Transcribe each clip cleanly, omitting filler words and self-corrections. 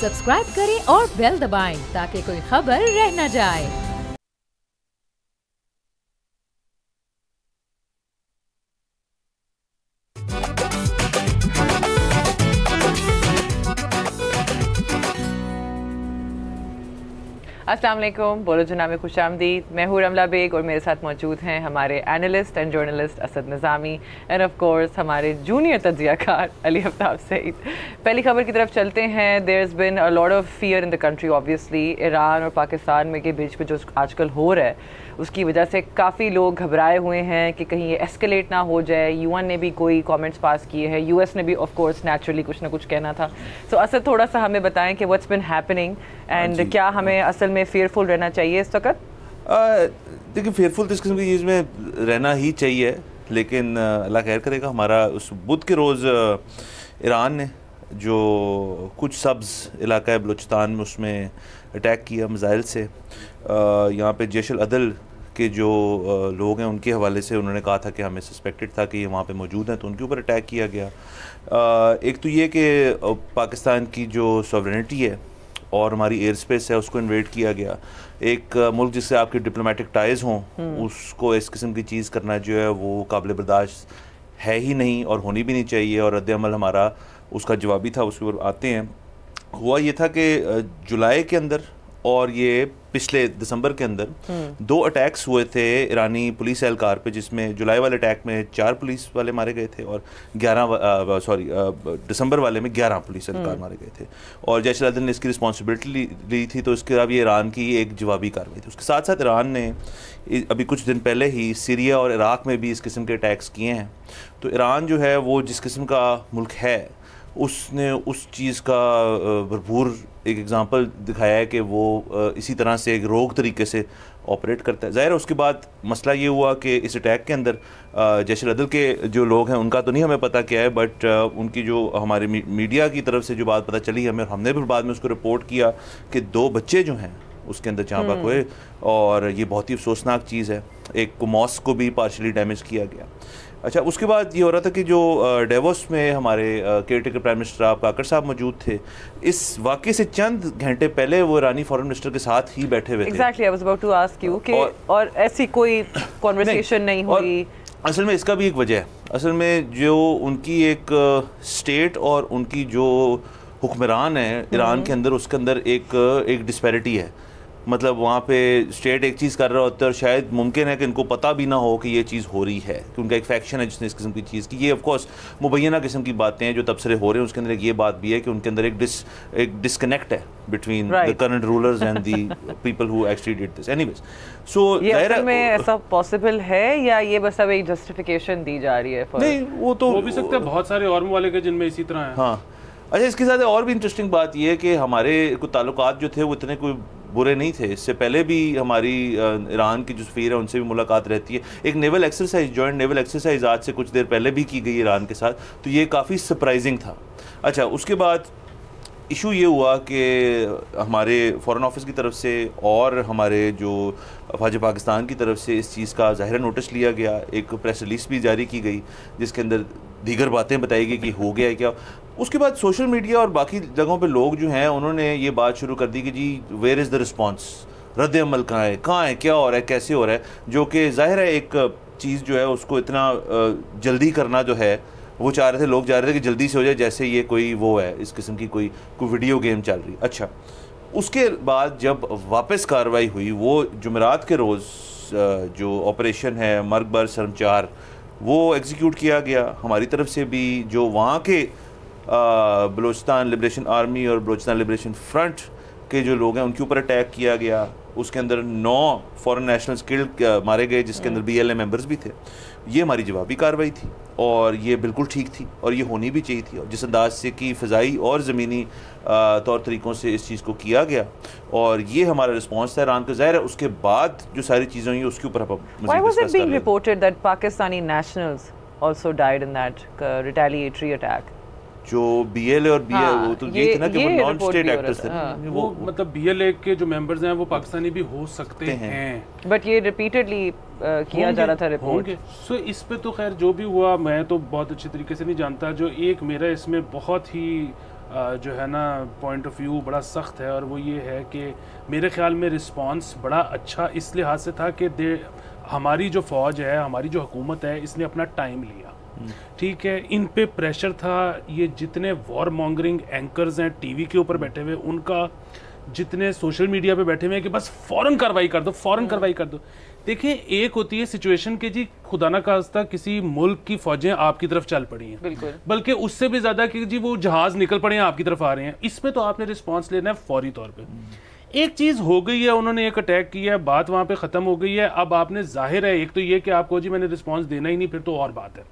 Subscribe करें और bell दबाएं ताकि कोई खबर रह न जाए। अस्सलाम वालेकुम, बोलो जना में खुश आमदीद। मैं हूँ रमला बेग और मेरे साथ मौजूद हैं हमारे analyst and journalist Asad Nizami and of course हमारे जूनियर तज्ज़ियाकार अली आफ्ताब सईद। पहली खबर की तरफ चलते हैं। There is been a lot of fear in the country obviously. Iran और पाकिस्तान में के बीच में जो आजकल हो रहा है उसकी वजह से काफ़ी लोग घबराए हुए हैं कि कहीं ये एस्केलेट ना हो जाए। यूएन ने भी कोई कमेंट्स पास किए हैं, यूएस ने भी ऑफ कोर्स नेचुरली कुछ ना कुछ कहना था। सो असद थोड़ा सा हमें बताएं कि व्हाट्स बिन हैपनिंग एंड क्या हमें असल में फेयरफुल रहना चाहिए इस वक्त? देखिए, फेयरफुल तो इस किस्म की चीज़ में रहना ही चाहिए, लेकिन अल्लाह खैर करेगा। हमारा उस बुध के रोज़ ईरान ने जो कुछ सब्ज़ इलाका है बलूचिस्तान में उसमें अटैक किया मिसाइल से। यहाँ पे जैश अल-अदल के जो लोग हैं उनके हवाले से उन्होंने कहा था कि हमें सस्पेक्टेड था कि ये वहाँ पे मौजूद हैं, तो उनके ऊपर अटैक किया गया। एक तो ये कि पाकिस्तान की जो सॉवरेनिटी है और हमारी एयर स्पेस है उसको इन्वेड किया गया। एक मुल्क जिससे आपके डिप्लोमेटिक टाइज़ हों उसको इस किस्म की चीज़ करना जो है वो काबिल बर्दाश्त है ही नहीं और होनी भी नहीं चाहिए, और रद्द-ए-अमल हमारा उसका जवाबी था। उसके ऊपर आते हैं। हुआ ये था कि जुलाई के अंदर और ये पिछले दिसंबर के अंदर दो अटैक्स हुए थे ईरानी पुलिस एहलकार पे, जिसमें जुलाई वाले अटैक में 4 पुलिस वाले मारे गए थे और दिसंबर वाले में 11 पुलिस एहलकार मारे गए थे। और जैश अल-अदल ने इसकी रिस्पॉन्सिबिलिटी ली थी, तो इसके अब ये ईरान की एक जवाबी कार्रवाई थी। उसके साथ साथ ईरान ने अभी कुछ दिन पहले ही सीरिया और इराक़ में भी इस किस्म के अटैक्स किए हैं। तो ईरान जो है वो जिस किस्म का मुल्क है उसने उस चीज़ का भरपूर एक एग्ज़ाम्पल दिखाया है कि वो इसी तरह से एक रोग तरीके से ऑपरेट करता है। ज़ाहिर है उसके बाद मसला ये हुआ कि इस अटैक के अंदर जैश अल-अदल के जो लोग हैं उनका तो नहीं हमें पता क्या है, बट उनकी जो हमारे मीडिया की तरफ से जो बात पता चली हमें, हमने फिर बाद में उसको रिपोर्ट किया कि 2 बच्चे जो हैं उसके अंदर चाँ बाक हुए, और ये बहुत ही अफसोसनाक चीज़ है। एक को मॉस्क को भी पार्शली डैमेज किया गया। अच्छा, उसके बाद ये हो रहा था कि जो डेवोस में हमारे केयरटेकर प्राइम मिनिस्टर आप काकर साहब मौजूद थे। इस वाक़े से चंद घंटे पहले वो ईरानी फॉरेन मिनिस्टर के साथ ही बैठे हुए थे। Exactly, I was about to ask you कि और ऐसी कोई कन्वर्सेशन नहीं हुई। असल में इसका भी एक वजह है। असल में जो उनकी एक स्टेट और उनकी जो हुक्मरान है ईरान के अंदर, उसके अंदर एक डिस्पैरिटी है। मतलब वहाँ पे स्टेट एक चीज़ कर रहा होता है और शायद मुमकिन है कि इनको पता भी ना हो कि ये चीज़ हो रही है, कि उनका एक फैक्शन है जिसने इस किस्म की चीज़ की। ये ऑफ कोर्स मुबैना किस्म की बातें हैं जो तबसरे हो रहे हैं। उसके अंदर एक ये बात भी है कि उनके अंदर एक डिस्कनेक्ट है between the current rulers and the people who actually did this. Anyways, so ये असल में ऐसा पॉसिबल है या ये बस अब एक जस्टिफिकेशन दी जा रही है? नहीं, वो तो हो भी सकता है। बहुत सारे और ममालिक हैं जिनमें इसी तरह है। हाँ, अच्छा, इसके साथ और भी इंटरेस्टिंग बात ये है कि हमारे कुछ ताल्लुकात जो थे वो इतने कोई बुरे नहीं थे। इससे पहले भी हमारी ईरान की जो सफ़ीर है उनसे भी मुलाकात रहती है। एक naval exercise, joint naval exercise आज से कुछ देर पहले भी की गई ईरान के साथ, तो ये काफ़ी सरप्राइजिंग था। अच्छा, उसके बाद इशू ये हुआ कि हमारे फ़ॉरेन ऑफिस की तरफ से और हमारे जो अफवाज पाकिस्तान की तरफ से इस चीज़ का ज़ाहिर नोटिस लिया गया। एक प्रेस रिलीज़ भी जारी की गई जिसके अंदर दीगर बातें बताई गई कि हो गया है क्या। उसके बाद सोशल मीडिया और बाकी जगहों पे लोग जो हैं उन्होंने ये बात शुरू कर दी कि जी वेयर इज़ द रिस्पॉन्स, रद्द अमल कहाँ है, क्या हो रहा है, कैसे हो रहा है। जो कि ज़ाहिर है एक चीज़ जो है उसको इतना जल्दी करना जो है वो चाह रहे थे, लोग चाह रहे थे कि जल्दी से हो जाए, जैसे ये कोई वो है इस किस्म की कोई वीडियो गेम चल रही। अच्छा, उसके बाद जब वापस कार्रवाई हुई वो जुमेरात के रोज़ जो ऑपरेशन है मर्ग बर सरम 4 वो एग्जीक्यूट किया गया। हमारी तरफ से भी जो वहाँ के बलूचिस्तान लिबरेशन आर्मी और बलूचिस्तान लिबरेशन फ्रंट के जो लोग हैं उनके ऊपर अटैक किया गया। उसके अंदर 9 फॉरेन नेशनल्स किल्ड मारे गए, जिसके अंदर BLA मेंबर्स भी थे। ये हमारी जवाबी कार्रवाई थी और ये बिल्कुल ठीक थी और ये होनी भी चाहिए थी। और जिस अंदाज से कि फ़िज़ाई और ज़मीनी तौर तरीक़ों से इस चीज़ को किया गया और ये हमारा रिस्पॉन्स था ईरान का। ज़ाहिर है उसके बाद जो सारी चीज़ें हुई उसके ऊपर हम Why was it being reported that Pakistani nationals also died in that retaliatory attack? जो BLA और BL वो तो ये थे ना कि वो नॉन स्टेट एक्टर्स थे। वो मतलब BLA के जो मेंबर्स हैं वो पाकिस्तानी भी हो सकते हैं, बट ये रिपीटेडली किया जा रहा था रिपोर्ट। सो इस पे तो खैर जो भी हुआ मैं तो बहुत अच्छे तरीके से नहीं जानता। जो एक मेरा इसमें बहुत ही जो है ना पॉइंट ऑफ व्यू बड़ा सख्त है, और वो ये है कि मेरे ख्याल में रिस्पांस बड़ा अच्छा इस लिहाज से था कि हमारी जो फ़ौज है, हमारी जो हुकूमत है, इसने अपना टाइम लिया। ठीक है, इन पे प्रेशर था, ये जितने वॉर मॉन्गरिंग एंकर्स हैं टीवी के ऊपर बैठे हुए, उनका जितने सोशल मीडिया पे बैठे हुए हैं कि बस फ़ौरन कार्रवाई कर दो, फ़ौरन कार्रवाई कर दो। देखिए, एक होती है सिचुएशन के जी खुदा ना खास्ता किसी मुल्क की फौजें आपकी तरफ चल पड़ी हैं, बिल्कुल, बल्कि उससे भी ज़्यादा कि जी वो जहाज़ निकल पड़े हैं आपकी तरफ आ रहे हैं, इसमें तो आपने रिस्पॉन्स लेना है फौरी तौर पे। एक चीज़ हो गई है, उन्होंने एक अटैक किया है, बात वहाँ पे ख़त्म हो गई है। अब आपने जाहिर है, एक तो ये कि आपको जी मैंने रिस्पॉन्स देना ही नहीं, फिर तो और बात है।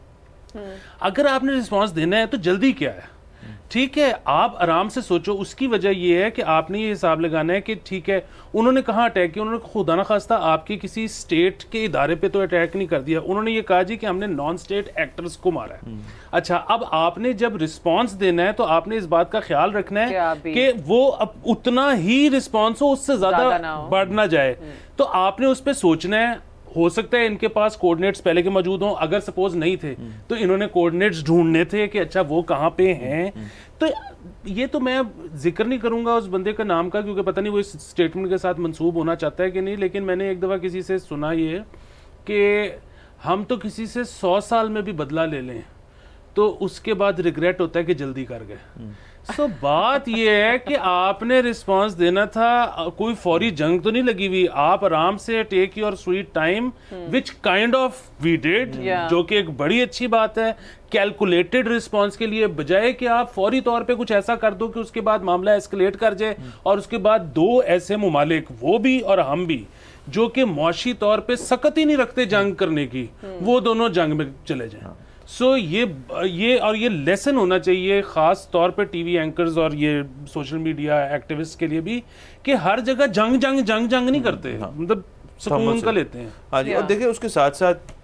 अगर आपने रिस्पॉन्स देना है तो जल्दी क्या है? ठीक है, आप आराम से सोचो। उसकी वजह यह है कि आपने ये हिसाब लगाना है कि ठीक है, उन्होंने कहाँ अटैक किया, उन्होंने खुदा ना खास्ता आपके किसी स्टेट के इदारे पे तो अटैक नहीं कर दिया, उन्होंने ये कहा जी कि हमने नॉन स्टेट एक्टर्स को मारा है। अच्छा, अब आपने जब रिस्पांस देना है तो आपने इस बात का ख्याल रखना है कि वो अब उतना ही रिस्पांस हो, उससे ज्यादा बढ़ ना जाए। तो आपने उस पर सोचना है। हो सकता है इनके पास कोऑर्डिनेट्स पहले के मौजूद हों, अगर सपोज नहीं थे तो इन्होंने कोऑर्डिनेट्स ढूंढने थे कि अच्छा वो कहाँ पे हैं। तो ये तो मैं जिक्र नहीं करूंगा उस बंदे का नाम का, क्योंकि पता नहीं वो इस स्टेटमेंट के साथ मंसूब होना चाहता है कि नहीं, लेकिन मैंने एक दफ़ा किसी से सुना ये कि हम तो किसी से 100 साल में भी बदला ले लें तो उसके बाद रिग्रेट होता है कि जल्दी कर गए। सो बात ये है कि आपने रिस्पांस देना था, कोई फौरी जंग तो नहीं लगी हुई, आप आराम से take your sweet time, which kind of we did, जो कि एक बड़ी अच्छी बात है। कैलकुलेटेड रिस्पांस के लिए बजाय कि आप फौरी तौर पे कुछ ऐसा कर दो कि उसके बाद मामला एस्केलेट कर जाए, और उसके बाद दो ऐसे मुमालिक, वो भी और हम भी, जो कि मुआशी तौर पे सकत ही नहीं रखते जंग करने की, वो दोनों जंग में चले जाएं। सो ये लेसन होना चाहिए खास तौर पे टीवी एंकर्स और ये सोशल मीडिया एक्टिविस्ट के लिए भी, कि हर जगह जंग नहीं करते, मतलब सुकून का लेते हैं। हाँ जी, और देखिए उसके साथ साथ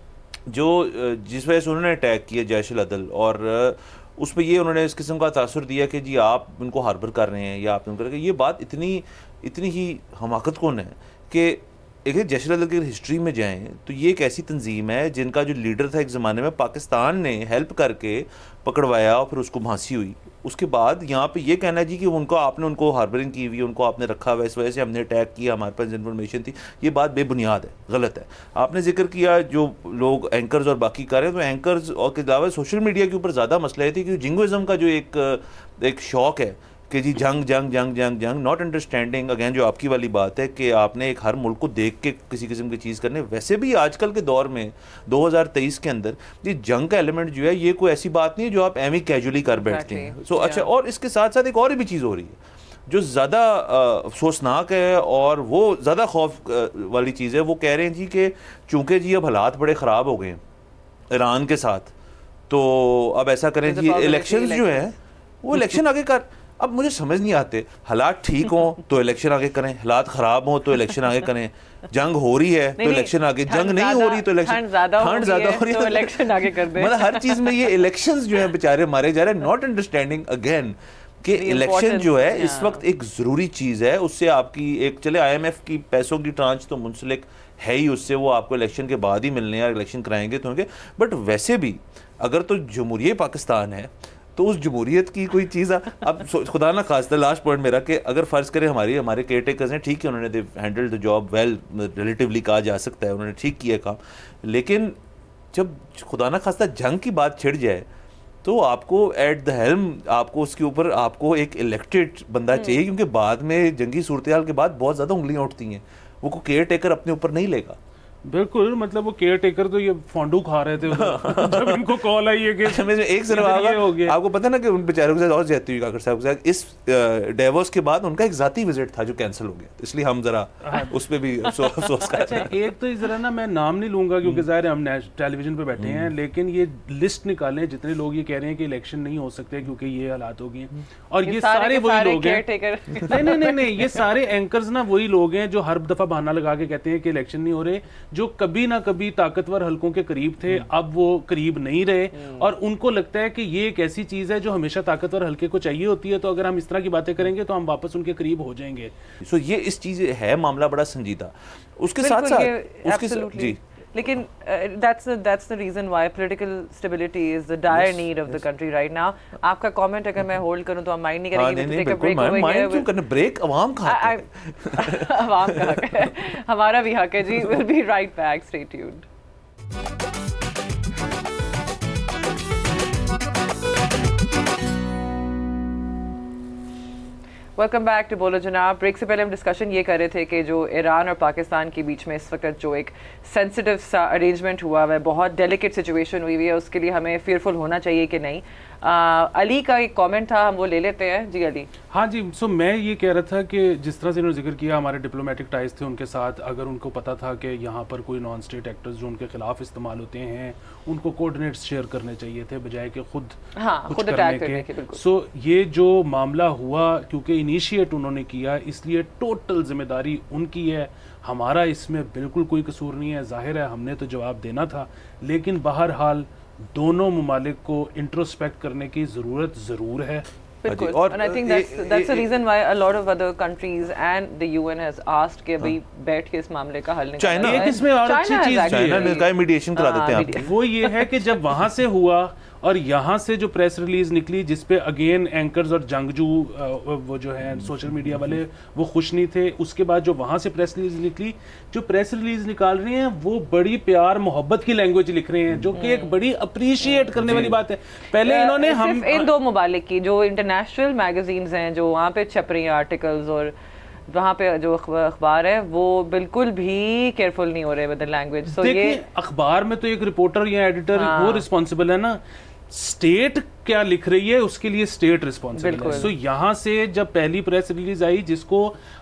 जो जिस वजह से उन्होंने अटैक किया जैश-उल-अदल, और उस पर ये उन्होंने इस किस्म का तासुर दिया कि जी आप उनको हार्बर कर रहे हैं या आप उनको, ये बात इतनी ही हमाकत कौन है कि एक जैश-उल-अदल की हिस्ट्री में जाएं तो ये एक ऐसी तंजीम है जिनका जो लीडर था एक ज़माने में, पाकिस्तान ने हेल्प करके पकड़वाया और फिर उसको फांसी हुई। उसके बाद यहाँ पे ये कहना है जी कि आपने उनको हार्बरिंग की हुई, उनको आपने रखा हुआ, इस वजह से हमने अटैक किया, हमारे पास इन्फॉर्मेशन थी, ये बात बेबुनियाद है, गलत है। आपने जिक्र किया जो लोग एंकर्स और बाकी कर रहे हैं, तो एंकर्स और के अलावा सोशल मीडिया के ऊपर ज़्यादा मसला है कि जिंगोइज़म का जो एक शौक़ है कि जी जंग, नॉट अंडरस्टैंडिंग अगेन जो आपकी वाली बात है कि आपने एक हर मुल्क को देख के किसी किस्म की चीज़ करने। वैसे भी आजकल के दौर में 2023 के अंदर ये जंग का एलिमेंट जो है ये कोई ऐसी बात नहीं है जो आप एम ही कैजुअली कर बैठते हैं। सो अच्छा, और इसके साथ साथ एक और भी चीज़ हो रही है जो ज़्यादा अफसोसनाक है और वो ज़्यादा खौफ वाली चीज़ है। वो कह रहे हैं जी कि चूँकि जी अब हालात बड़े ख़राब हो गए हैं ईरान के साथ, तो अब ऐसा करें जी इलेक्शन जो है वो इलेक्शन आगे कर। अब मुझे समझ नहीं आते, हालात ठीक हों तो इलेक्शन आगे करें, हालात खराब हों तो इलेक्शन आगे करें, जंग हो रही है तो इलेक्शन आगे, जंग नहीं हो रही तो इलेक्शन, ठंड ज्यादा हो रही है तो इलेक्शन आगे कर दें। मतलब हर चीज में ये इलेक्शंस जो है बेचारे मारे जा रहे हैं, नॉट अंडरस्टैंडिंग अगेन कि इलेक्शन जो है इस वक्त एक ज़रूरी चीज़ है। उससे आपकी एक चले IMF की पैसों की ट्रांच तो मुंसलिक है ही, उससे वो आपको इलेक्शन के बाद ही मिलने हैं, इलेक्शन कराएंगे तो होंगे। बट वैसे भी अगर तो जमहूरियत पाकिस्तान है तो उस जमहूरियत की कोई चीज़ अब खुदा ना खास्ता, लास्ट पॉइंट मेरा, कि अगर फ़र्ज़ करें हमारे केयर टेकर्स हैं, ठीक है उन्होंने handle the job well, relatively कहा जा सकता है उन्होंने ठीक किया काम, लेकिन जब खुदा ना खास्ता जंग की बात छिड़ जाए तो आपको एट द हेल्म आपको उसके ऊपर आपको एक इलेक्टेड बंदा चाहिए, क्योंकि बाद में जंगी सूरत हाल के बाद बहुत ज़्यादा उंगलियाँ उठती हैं, वो को केयर टेकर अपने ऊपर नहीं लेगा। बिल्कुल, मतलब वो केयर टेकर तो ये फोंडू खा रहे थे जब इनको कॉल आई है कि एक सिर्फ आपको पता ना कि उन बेचारों के साथ और ज्यादती हुई काकर साहब के साथ। इस डेवोस के बाद उनका एक जाती विजिट था जो कैंसिल हो गया, इसलिए हम जरा उस पर भी अफसोस कर रहे हैं। एक तो जरा ना मैं नाम नहीं लूंगा क्योंकि जाहिर है हम टेलीविजन पे बैठे हैं, लेकिन ये लिस्ट निकालें जितने लोग ये कह रहे हैं कि इलेक्शन नहीं हो सकते क्योंकि ये हालात हो गए, और ये सारे वही लोग हैं। नहीं, ये सारे एंकर्स ना वही लोग हैं जो हर दफा बहाना लगा के कहते हैं कि इलेक्शन नहीं हो रहे, जो कभी ना कभी ताकतवर हलकों के करीब थे, अब वो करीब नहीं रहे, और उनको लगता है कि ये एक ऐसी चीज है जो हमेशा ताकतवर हलके को चाहिए होती है, तो अगर हम इस तरह की बातें करेंगे तो हम वापस उनके करीब हो जाएंगे। सो ये इस चीज है, मामला बड़ा संजीदा। उसके साथ साथ जी लेकिन that's the reason why political stability is the dire need of the country right now. आपका comment अगर मैं hold करूँ तो आप mind नहीं करेंगे to take a break over here. क्यों करने break? अवाम का हक है. अवाम का हक है, हमारा भी हक है जी. We'll be right back. Stay tuned. Welcome back to Bolo Janab. Break से पहले हम डिस्कशन ये कर रहे थे कि जो ईरान और पाकिस्तान के बीच में इस वक्त जो एक सेंसिटिव सा अरेंजमेंट हुआ है, बहुत डेलिकेट सिचुएशन हुई हुई है, उसके लिए हमें fearful होना चाहिए कि नहीं. अली का एक कमेंट था, हम वो ले लेते हैं. जी अली. हाँ जी, सो मैं ये कह रहा था कि जिस तरह से इन्होंने जिक्र किया हमारे डिप्लोमेटिक टाइज थे उनके साथ, अगर उनको पता था कि यहाँ पर कोई नॉन स्टेट एक्टर्स जो उनके खिलाफ इस्तेमाल होते हैं, उनको कोऑर्डिनेट्स शेयर करने चाहिए थे बजाय कि खुद कुछ करने के. सो ये जो मामला हुआ, क्योंकि इनिशिएट उन्होंने किया, इसलिए टोटल जिम्मेदारी उनकी है. हमारा इसमें बिल्कुल कोई कसूर नहीं है. जाहिर है हमने तो जवाब देना था, लेकिन बहरहाल दोनों ममालिक को इंट्रोस्पेक्ट करने की ज़रूरत ज़रूर है. बिल्कुल. And I think that's the reason why a lot of other countries and the UN has asked कि अभी बैठ के इस मामले का हल निकालें. चाइना एक इसमें और अच्छी चीज़ चाइना ने कहा मीडिएशन करा देते हैं आप. वो ये है कि जब वहाँ से हुआ और यहाँ से जो प्रेस रिलीज निकली जिस पे अगेन एंकर्स और जंगजू वो जो है सोशल मीडिया वाले वो खुश नहीं थे, उसके बाद जो वहाँ से प्रेस रिलीज निकली, जो प्रेस रिलीज निकाल रहे हैं वो बड़ी प्यार मोहब्बत की लैंग्वेज लिख रहे हैं, जो कि एक बड़ी अप्रिशिएट करने वाली बात है. पहले इन्होंने हम इन दो ममालिक की जो इंटरनेशनल मैगजीन्स हैं जो वहाँ पे छप रही हैं आर्टिकल्स, और वहाँ पे जो अखबार है वो बिल्कुल भी केयरफुल नहीं हो रहे विद द लैंग्वेज. सो ये अखबार में तो एक रिपोर्टर या एडिटर वो रिस्पॉन्सिबल है ना, स्टेट क्या लिख रही है उसके लिए स्टेट रिस्पॉन्सिबल है. सो यहाँ से जब पहली प्रेस रिलीज आई जिसको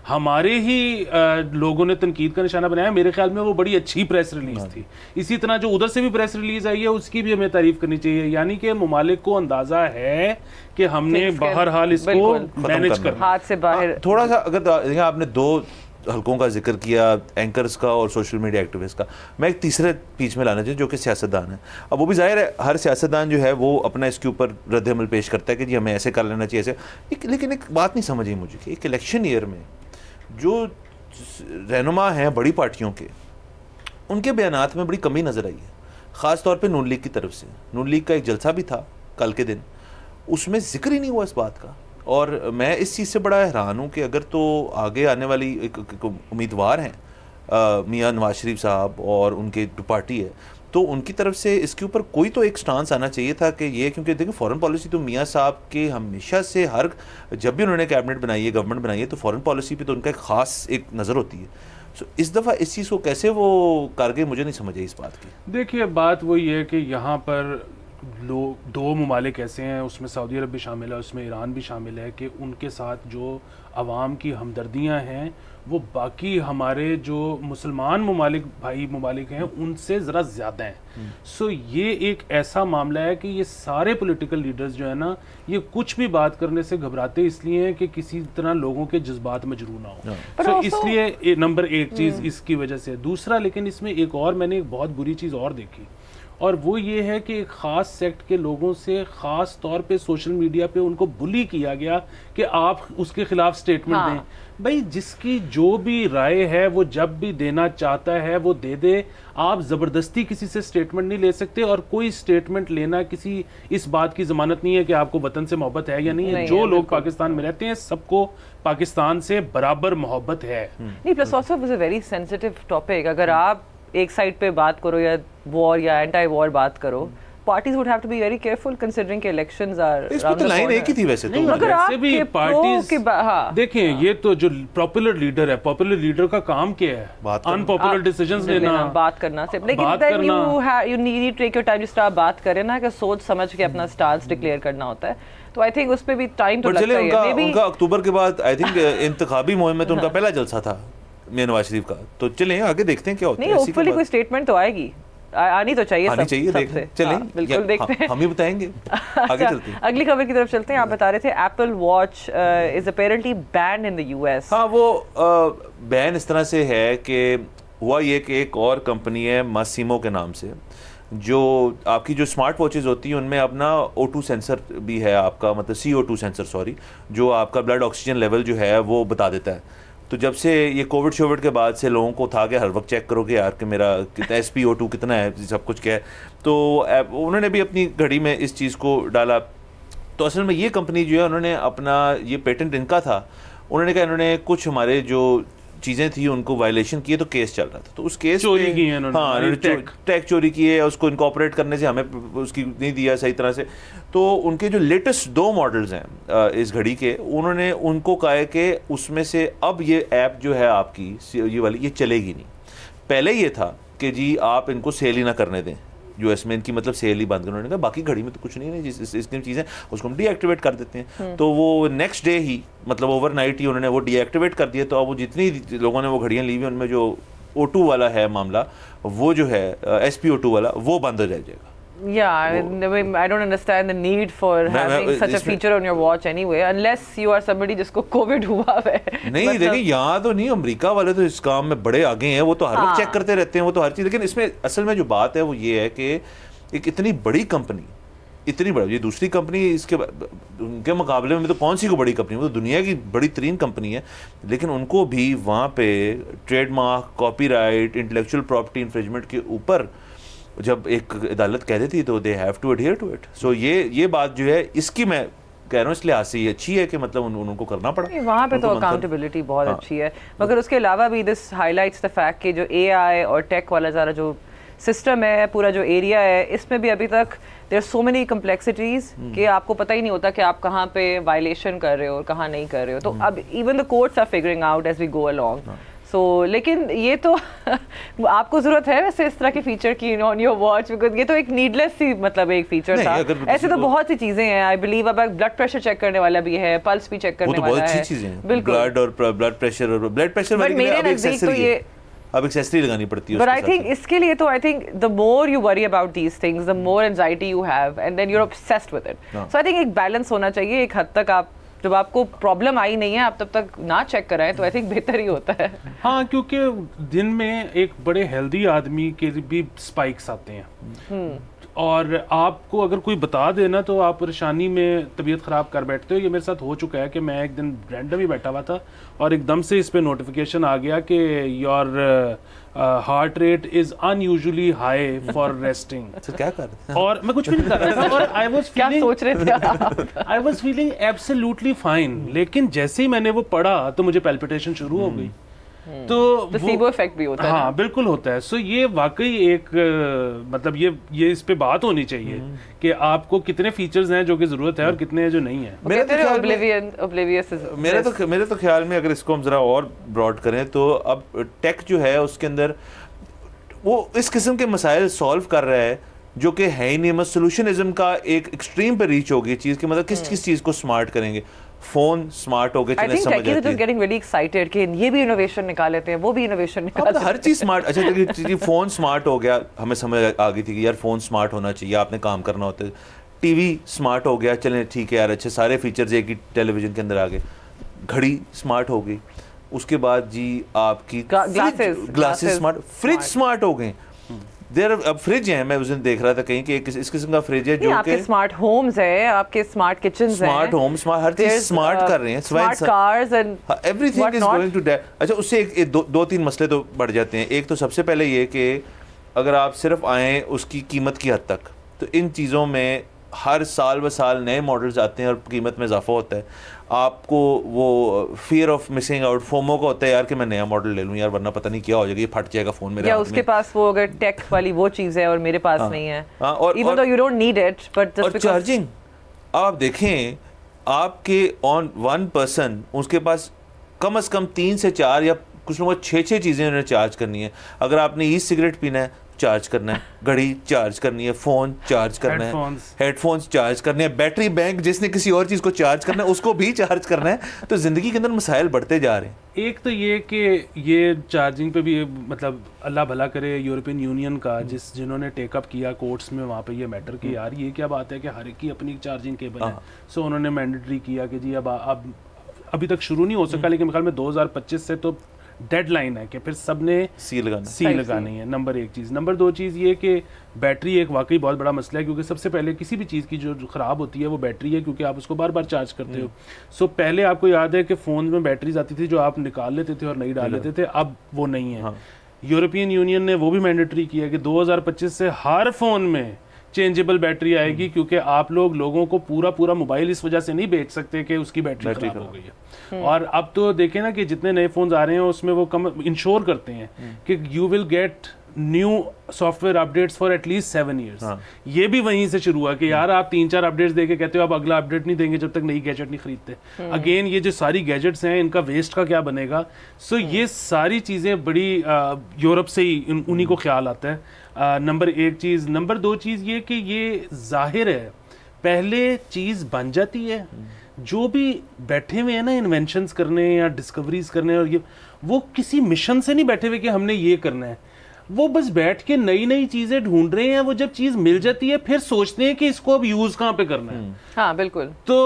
हमारे ही लोगों ने तनकीद का निशाना बनाया, मेरे ख्याल में वो बड़ी अच्छी प्रेस रिलीज थी. इसी तरह जो उधर से भी प्रेस रिलीज आई है उसकी भी हमें तारीफ करनी चाहिए. यानी कि ममालिक को अंदाजा है कि हमने बहरहाल इसको मैनेज करना, हाथ से बाहर. थोड़ा सा अगर आपने दो हलकों का जिक्र किया, एंकर्स का और सोशल मीडिया एक्टिविस्ट का, मैं एक तीसरे बीच में लाना चाहिए जो कि सियासतदान है. अब वो भी जाहिर है हर सियासतदान जो है वो अपना इसके ऊपर रद्द-ए-अमल पेश करता है कि जी हमें ऐसे कर लेना चाहिए ऐसे. लेकिन एक बात नहीं समझ आई मुझे कि एक इलेक्शन ईयर में जो रहनुमा हैं बड़ी पार्टियों के, उनके बयानात में बड़ी कमी नज़र आई है. ख़ास तौर पर नून लीग की तरफ से. नून लीग का एक जलसा भी था कल के दिन, उसमें जिक्र ही नहीं हुआ इस बात का. और मैं इस चीज़ से बड़ा हैरान हूँ कि अगर तो आगे आने वाली एक उम्मीदवार हैं मियां नवाज शरीफ साहब और उनकी जो पार्टी है, तो उनकी तरफ से इसके ऊपर कोई तो एक स्टांस आना चाहिए था कि ये, क्योंकि देखिए फॉरेन पॉलिसी तो मियां साहब के हमेशा से हर जब भी उन्होंने कैबिनेट बनाई है, गवर्नमेंट बनाई है, तो फॉरेन पॉलिसी पे तो उनका एक ख़ास एक नज़र होती है. सो इस दफ़ा इस चीज़ को कैसे वो कर गए मुझे नहीं समझ आई इस बात की. देखिए बात वही है कि यहाँ पर दो ममालिक ऐसे हैं, उसमें सऊदी अरब भी शामिल है, उसमें ईरान भी शामिल है, कि उनके साथ जो आवाम की हमदर्दियाँ हैं वो बाकी हमारे जो मुसलमान ममालिक हैं उनसे ज़रा ज़्यादा हैं. सो ये एक ऐसा मामला है कि ये सारे पॉलिटिकल लीडर्स जो है ना, ये कुछ भी बात करने से घबराते इसलिए हैं कि किसी तरह लोगों के जज्बात मजरू ना हो. सो इसलिए नंबर एक चीज़ इसकी वजह से. दूसरा, लेकिन इसमें एक और मैंने एक बहुत बुरी चीज़ और देखी, और वो ये है कि एक ख़ास सेक्ट के लोगों से ख़ास तौर पे सोशल मीडिया पे उनको बुली किया गया कि आप उसके खिलाफ स्टेटमेंट दें. भाई जिसकी जो भी राय है वो जब भी देना चाहता है वो दे दे. आप ज़बरदस्ती किसी से स्टेटमेंट नहीं ले सकते, और कोई स्टेटमेंट लेना किसी इस बात की ज़मानत नहीं है कि आपको वतन से मोहब्बत है या नहीं है. जो लोग पाकिस्तान में रहते हैं सबको पाकिस्तान से बराबर मोहब्बत है. नहीं, plus also it's a very sensitive topic. अगर आप एक साइड पे बात करो या वॉर या एंटी वॉर बात करो, parties would have to be very careful considering कि elections are इस पे तो लाइन एक ही थी वैसे तो. अगर आप भी पार्टीज देखें, ये तो जो पॉपुलर लीडर है, पॉपुलर लीडर का काम क्या है? अनपॉपुलर डिसीजंस लेना, बात करना सिर्फ. लेकिन then you need to take your time जिस तरह आप बात करें ना, कि सोच समझ के अपना स्टांस डिक्लेयर करना होता है. तो आई थिंक उस पे भी टाइम तो लगता है. उनका अक्टूबर के बाद आई थिंक इंतखाबी मुहिम में तो उनका पहला जलसा था मियां नवाज शरीफ का. तो चलें आगे देखते हैं क्या होता है. नहीं, होपफुली कोई स्टेटमेंट तो आएगी, आनी तो चाहिए. आनी चाहिए. चलें बिल्कुल देखते हैं, हम ही बताएंगे. आगे चलते हैं, अगली खबर की तरफ चलते हैं. आप बता रहे थे Apple watch is apparently banned in the US. हाँ, वो बैन इस तरह से है कि हुआ ये कि एक और कंपनी है मासिमो के नाम से, जो आपकी जो स्मार्ट वॉचेज़ होती हैं उनमें अपना O2 सेंसर भी है आपका, मतलब CO2 सेंसर सॉरी, जो आपका ब्लड ऑक्सीजन लेवल जो है वो बता देता है. तो जब से ये कोविड के बाद से लोगों को उठा के हर वक्त चेक करो कि यार कि मेरा SpO2 कितना है, सब कुछ क्या है, तो उन्होंने भी अपनी घड़ी में इस चीज़ को डाला। तो असल में ये कंपनी जो है उन्होंने अपना ये पेटेंट इनका था, उन्होंने कहा इन्होंने कुछ हमारे जो चीज़ें थी उनको वायलेशन किए तो केस चल रहा था, तो उस केस चोरी की है इन्होंने, हाँ टेक चोरी की है, उसको इनकॉर्पोरेट करने से हमें उसकी नहीं दिया सही तरह से। तो उनके जो लेटेस्ट 2 मॉडल्स हैं इस घड़ी के, उन्होंने उनको कहा है कि उसमें से अब ये ऐप जो है आपकी ये वाली ये चलेगी नहीं। पहले ये था कि जी आप इनको सेल ही ना करने दें, US में इनकी मतलब सेल ही बंद करना। उन्होंने कहा बाकी घड़ी में तो कुछ नहीं है, इसकी चीज़ें उसको हम डीएक्टिवेट कर देते हैं। तो वो नेक्स्ट डे ही मतलब ओवरनाइट ही उन्होंने वो डीएक्टिवेट कर दिया। तो अब वो जितनी लोगों ने वो घड़ियाँ ली हुई उनमें जो O2 वाला है मामला, वो जो है SpO2 वाला, वो बंद हो जाएगा। Yeah, I don't understand the need for having such a feature on your watch anyway, unless you are somebody जिसको कोविड हुआ है। नहीं देखिए, यहाँ तो नहीं, अमेरिका वाले तो इस काम में बड़े आगे हैं, वो तो हर वक्त चेक करते रहते हैं, वो तो हर चीज़। लेकिन इसमें असल में जो बात है वो ये है कि एक इतनी बड़ी कंपनी, इतनी बड़ी, ये दूसरी कंपनी इसके उनके मुकाबले में तो कौन सी को बड़ी कंपनी, वो तो दुनिया की बड़ी तरीन कंपनी है, लेकिन उनको भी वहाँ पे trademark, copyright, intellectual property infringement के ऊपर जब एक अदालत कह देती तो they have to adhere to it. So ये बात जो है इसकी मैं कह रहा हूँ इसलिए हाथ से ये अच्छी है कि मतलब उनको करना पड़ा वहाँ पे, तो अकाउंटेबिलिटी बहुत अच्छी है। मगर उसके अलावा भी दिस हाईलाइट्स द फैक्ट कि जो AI और टेक वाला ज़रा जो सिस्टम है, पूरा जो एरिया है, इसमें भी अभी तक देयर सो मेनी कम्प्लेक्सिटीज कि आपको पता ही नहीं होता कि आप कहाँ पे वायलेशन कर रहे हो और कहाँ नहीं कर रहे हो। तो अब even the courts are figuring out as we go along. So, लेकिन ये तो आपको जरूरत है वैसे इस तरह के फीचर की ऑन योर वॉच, बिकॉज ये तो एक नीडलेस सी मतलब एक फीचर था। ऐसे तो बहुत सी चीजें हैं, आई बिलीव अब ब्लड प्रेशर चेक करने वाला भी है, पल्स भी चेक करने वाला है, बिल्कुल, ब्लड प्रेशर वाले के लिए अब एक्सेसरी लगानी पड़ती है। बट आई थिंक इसके लिए तो I think the more you worry about these things the more anxiety you have and then you are obsessed with it. So I think एक बैलेंस होना चाहिए। एक हद तक आप जब आपको प्रॉब्लम आई नहीं है आप तब तक ना चेक कराएं तो आई थिंक बेहतर ही होता है। हाँ, क्योंकि दिन में एक बड़े हेल्दी आदमी के भी स्पाइक्स आते हैं और आपको अगर कोई बता देना तो आप परेशानी में तबीयत ख़राब कर बैठते हो। ये मेरे साथ हो चुका है कि मैं एक दिन रैंडम ही बैठा हुआ था और एकदम से इस पे नोटिफिकेशन आ गया कि your heart rate is unusually high for resting. क्या कर रहे थे? और मैं कुछ भी नहीं कर रहा था और आई वाज क्या सोच रहे थे? I was feeling absolutely fine, लेकिन जैसे ही मैंने वो पढ़ा तो मुझे पैल्पिटेशन शुरू हो गई। तो प्लेसिबो इफेक्ट भी होता है। हाँ, बिल्कुल होता है। सो ये वाकई एक मतलब ये इस पे बात होनी चाहिए कि आपको कितने फीचर्स हैं जो कि जरूरत है और कितने हैं जो नहीं है। मेरे तो ख्याल में अगर इसको हम जरा और ब्रॉड करें तो अब टेक जो है उसके अंदर वो इस किस्म के मसाइल सॉल्व कर रहा है जो कि है ही नहीं। सोल्यूशनिज्म का एक एक्सट्रीम पे रीच हो गई चीज कि मतलब किस चीज को स्मार्ट करेंगे। फोन स्मार्ट हो गए, चीजें समझ आती है। just getting really excited कि ये भी इनोवेशन निकाल लेते हैं, वो भी इनोवेशन निकाल लेते हैं। हर चीज स्मार्ट। अच्छा देखिए, फोन स्मार्ट हो गया, हमें समझ आ गई थी कि यार फोन स्मार्ट होना चाहिए, आपने काम करना होता है। टीवी स्मार्ट हो गया, चलें ठीक है यार, अच्छे सारे फीचर्स एक ही टेलीविजन के अंदर आ गए। घड़ी स्मार्ट हो गई, उसके बाद जी आपकी ग्लासेस स्मार्ट, फ्रिज स्मार्ट हो गए। अब फ्रिज है, मैं उस दिन देख रहा था कहीं कि इस किस्म का फ्रिज है जो आपके स्मार्ट होम्स है, आपके स्मार्ट किचन्स हैं, स्मार्ट होम, स्मार्ट हर चीज स्मार्ट कर रहे हैं, smart cars and everything is going to that. अच्छा, उससे एक दो तीन मसले तो बढ़ जाते हैं। एक तो सबसे पहले ये कि अगर आप सिर्फ आएँ उसकी कीमत की हद तक, तो इन चीज़ों में हर साल ब साल नए मॉडल्स आते हैं और कीमत में इजाफा होता है। आपको वो fear of missing out, FOMO का होता है यार कि मैं नया मॉडल ले लूँ यार, वरना पता नहीं क्या हो जाएगा, ये फट जाएगा फोन मेरे या उसके पास वो अगर टेक वाली वो चीज़ है और मेरे पास नहीं है। Even though you don't need it, but just charging आप देखें, आपके ऑन वन पर्सन उसके पास कम से कम 3 से 4 या कुछ लोगों को 6 चीज़ें उन्हें चार्ज करनी है। अगर आपने ई सिगरेट पीना है चार्ज करना है, घड़ी चार्ज करनी है, फोन चार्ज करना है, हेडफोन्स चार्ज करने हैं, बैटरी बैंक जिसने किसी और चीज़ को चार्ज करना है उसको भी चार्ज करना है। तो ज़िंदगी के अंदर मसाइल बढ़ते जा रहे हैं। एक तो ये कि ये चार्जिंग पे भी मतलब अल्लाह भला करे यूरोपियन यूनियन का जिन्होंने टेकअप किया कोर्ट्स में, वहाँ पे ये मैटर कि यार ये क्या बात है कि हर एक की अपनी चार्जिंग केबल है। सो उन्होंने मैंडेटरी किया कि जी अब अभी तक शुरू नहीं हो सका, लेकिन मेरे ख्याल में 2025 से तो डेडलाइन है कि फिर सबने सी लगानी है। नंबर 1 चीज़। नंबर 2 चीज़ ये कि बैटरी एक वाकई बहुत बड़ा मसला है, क्योंकि सबसे पहले किसी भी चीज़ की जो ख़राब होती है वो बैटरी है, क्योंकि आप उसको बार बार चार्ज करते हो। सो पहले आपको याद है कि फ़ोन में बैटरीज आती थी जो आप निकाल लेते थे और नहीं डाल लेते थे, अब वो नहीं है। यूरोपियन यूनियन ने वो भी मैंडेटरी किया कि 2025 से हर फ़ोन में चेंजेबल बैटरी आएगी, क्योंकि आप लोगों को पूरा मोबाइल इस वजह से नहीं बेच सकते कि उसकी बैटरी खराब हो गई है। और अब तो देखें ना कि जितने नए फोन्स आ रहे हैं उसमें वो कम इंश्योर करते हैं कि you will get new software updates for at least 7 years. ये भी वहीं से शुरू हुआ कि यार आप 3-4 अपडेट्स देके कहते हो आप अगला अपडेट नहीं देंगे जब तक नई गैजेट नहीं खरीदते। अगेन ये जो सारी गैजेट्स हैं इनका वेस्ट का क्या बनेगा। सो ये सारी चीज़ें बड़ी यूरोप से ही उन्हीं को ख्याल आता है। नंबर 1 चीज़। नंबर 2 चीज़ ये कि ये जाहिर है पहले चीज़ बन जाती है, जो भी बैठे हुए हैं ना इन्वेंशंस करने या डिस्कवरीज करने, और ये वो किसी मिशन से नहीं बैठे हुए कि हमने ये करना है, वो बस बैठ के नई नई चीजें ढूंढ रहे हैं। वो जब चीज मिल जाती है फिर सोचते हैं कि इसको अब यूज कहाँ पे करना है। हाँ बिल्कुल। तो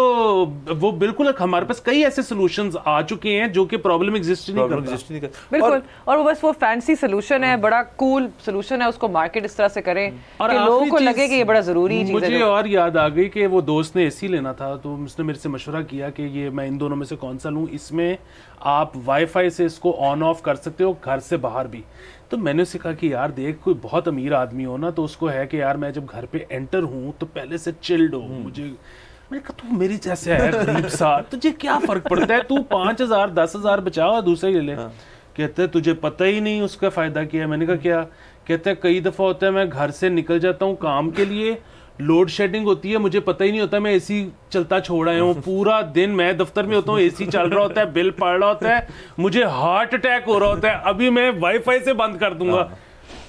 वो बिल्कुल हमारे पास कई ऐसे सॉल्यूशंस आ चुके हैं जो कि प्रॉब्लम एग्जिस्ट नहीं करता। बिल्कुल। और वो बस वो फैंसी सॉल्यूशन है, बड़ा कूल सॉल्यूशन है, उसको मार्केट इस तरह से करें कि लोगों को लगे कि ये बड़ा जरूरी चीज है। मुझे और याद आ गई कि वो दोस्त ने एसी लेना था, तो उसने मेरे से मशवरा किया कि ये मैं इन दोनों में से कौन सा लूँ। इसमें आप वाईफाई से इसको ऑन ऑफ कर सकते हो घर से बाहर भी। तो मैंने उससे कहा कि यार देख कोई बहुत अमीर आदमी हो ना तो उसको है कि यार मैं जब घर पे एंटर हूँ तो पहले से चिल्ड हो। मैंने कहा तू मेरी जैसे है गरीब सा, तुझे क्या फर्क पड़ता है, तू 5,000 10,000 बचाओ दूसरे ले ले। कहते हैं तुझे पता ही नहीं उसका फायदा क्या है। मैंने कहा क्या? कहते हैं कई दफा होता है मैं घर से निकल जाता हूँ काम के लिए, लोड शेडिंग होती है, मुझे पता ही नहीं होता मैं एसी चलता छोड़ आया हूँ, पूरा दिन मैं दफ्तर में होता हूँ, एसी चल रहा होता है, बिल पड़ रहा होता है, मुझे हार्ट अटैक हो रहा होता है, अभी मैं वाईफाई से बंद कर दूंगा।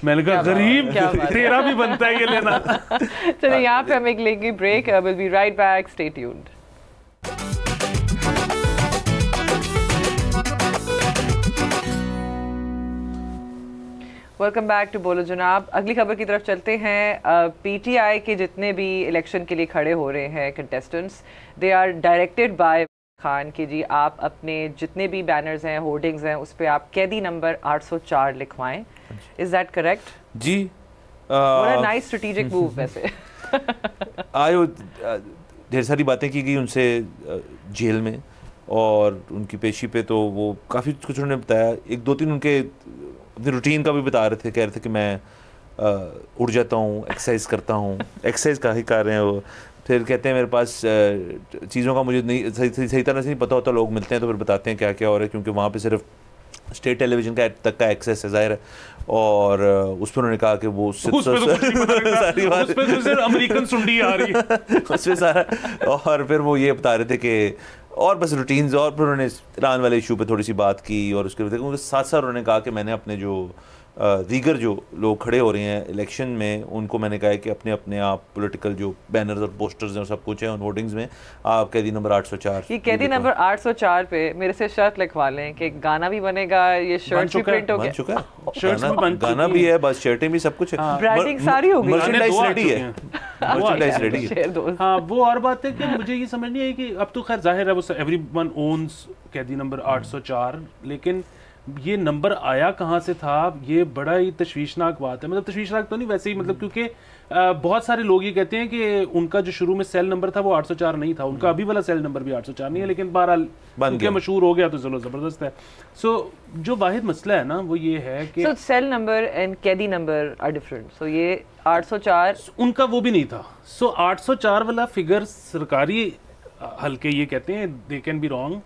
मैंने कहा गरीब तेरा भी बनता है ये लेना। चलिए यहाँ पे हम एक लेंगे break, will be right back, stay tuned. Welcome back to Bolo Janab. अगली खबर की तरफ चलते हैं। पीटीआई के जितने भी इलेक्शन के लिए खड़े हो रहे हैं contestants, they are directed by Khan कि जी आप अपने जितने भी बैनर्स हैं, होर्डिंग्स हैं, उस पर आप कैदी नंबर 804 लिखवाएं। Is that correct? जी। बड़ा नाइस स्ट्रेटेजिक मूव वैसे। आयो ढेर सारी बातें की गई उनसे जेल में, और उनकी पेशी पे तो वो काफ़ी कुछ उन्होंने बताया। 1-2-3 उनके अपनी रूटीन का भी बता रहे थे, कह रहे थे कि मैं उड़ जाता हूँ, एक्सरसाइज करता हूँ, एक्सरसाइज का ही कर रहे हैं वो। फिर कहते हैं मेरे पास चीज़ों का मुझे नहीं सही तरह से नहीं पता होता, लोग मिलते हैं तो फिर बताते हैं क्या क्या हो रहा है, क्योंकि वहाँ पे सिर्फ स्टेट टेलीविजन का तक का एक्सेस है ज़ाहिर है। और उस पर उन्होंने कहा कि वो सारी बात अमेरिकन सुंडी आ रही है उसमें सारा, और फिर वो ये बता रहे थे कि और बस रूटीन्स, और फिर उन्होंने ईरान वाले इशू पे थोड़ी सी बात की, और उसके साथ साथ उन्होंने कहा कि मैंने अपने जो दीगर जो लोग खड़े हो रहे हैं इलेक्शन में, उनको मैंने कहा है कि अपने आप पॉलिटिकल जो बैनर्स और पोस्टर्स हैं और सब कुछ है उन होर्डिंग्स में आप कैदी नंबर 804, ये कैदी नंबर 804 पे मेरे से शर्त लिखवा लें कि गाना भी बनेगा, ये शर्ट भी प्रिंट हो गया, चुका है, गाना भी है, बस शर्टें भी सब कुछ है, ब्रांडिंग सारी हो गई, मर्चेंडाइज रेडी है, मर्चेंडाइज रेडी है। हाँ वो और बात है कि मुझे ये समझ नहीं आई कि अब तो खैर जाहिर है वो एवरीवन ओन्स कैदी नंबर 804, लेकिन ये नंबर आया कहाँ से था, ये बड़ा ही तशवीशनाक बात है। मतलब तशवीशनाक तो नहीं वैसे ही, मतलब क्योंकि बहुत सारे लोग ये कहते हैं कि उनका जो शुरू में सेल नंबर था वो 804 नहीं था, उनका अभी वाला सेल नंबर भी 804 नहीं है, लेकिन बहरहाल क्योंकि मशहूर हो गया तो चलो ज़बरदस्त है। सो जो वाहिद मसला है ना वो ये है कि सेल नंबर एंड कैदी नंबर आर डिफरेंट। सो ये 804 उनका वो भी नहीं था। सो 804 वाला फिगर सरकारी हल्के ये कहते हैं, दे कैन बी रॉन्ग,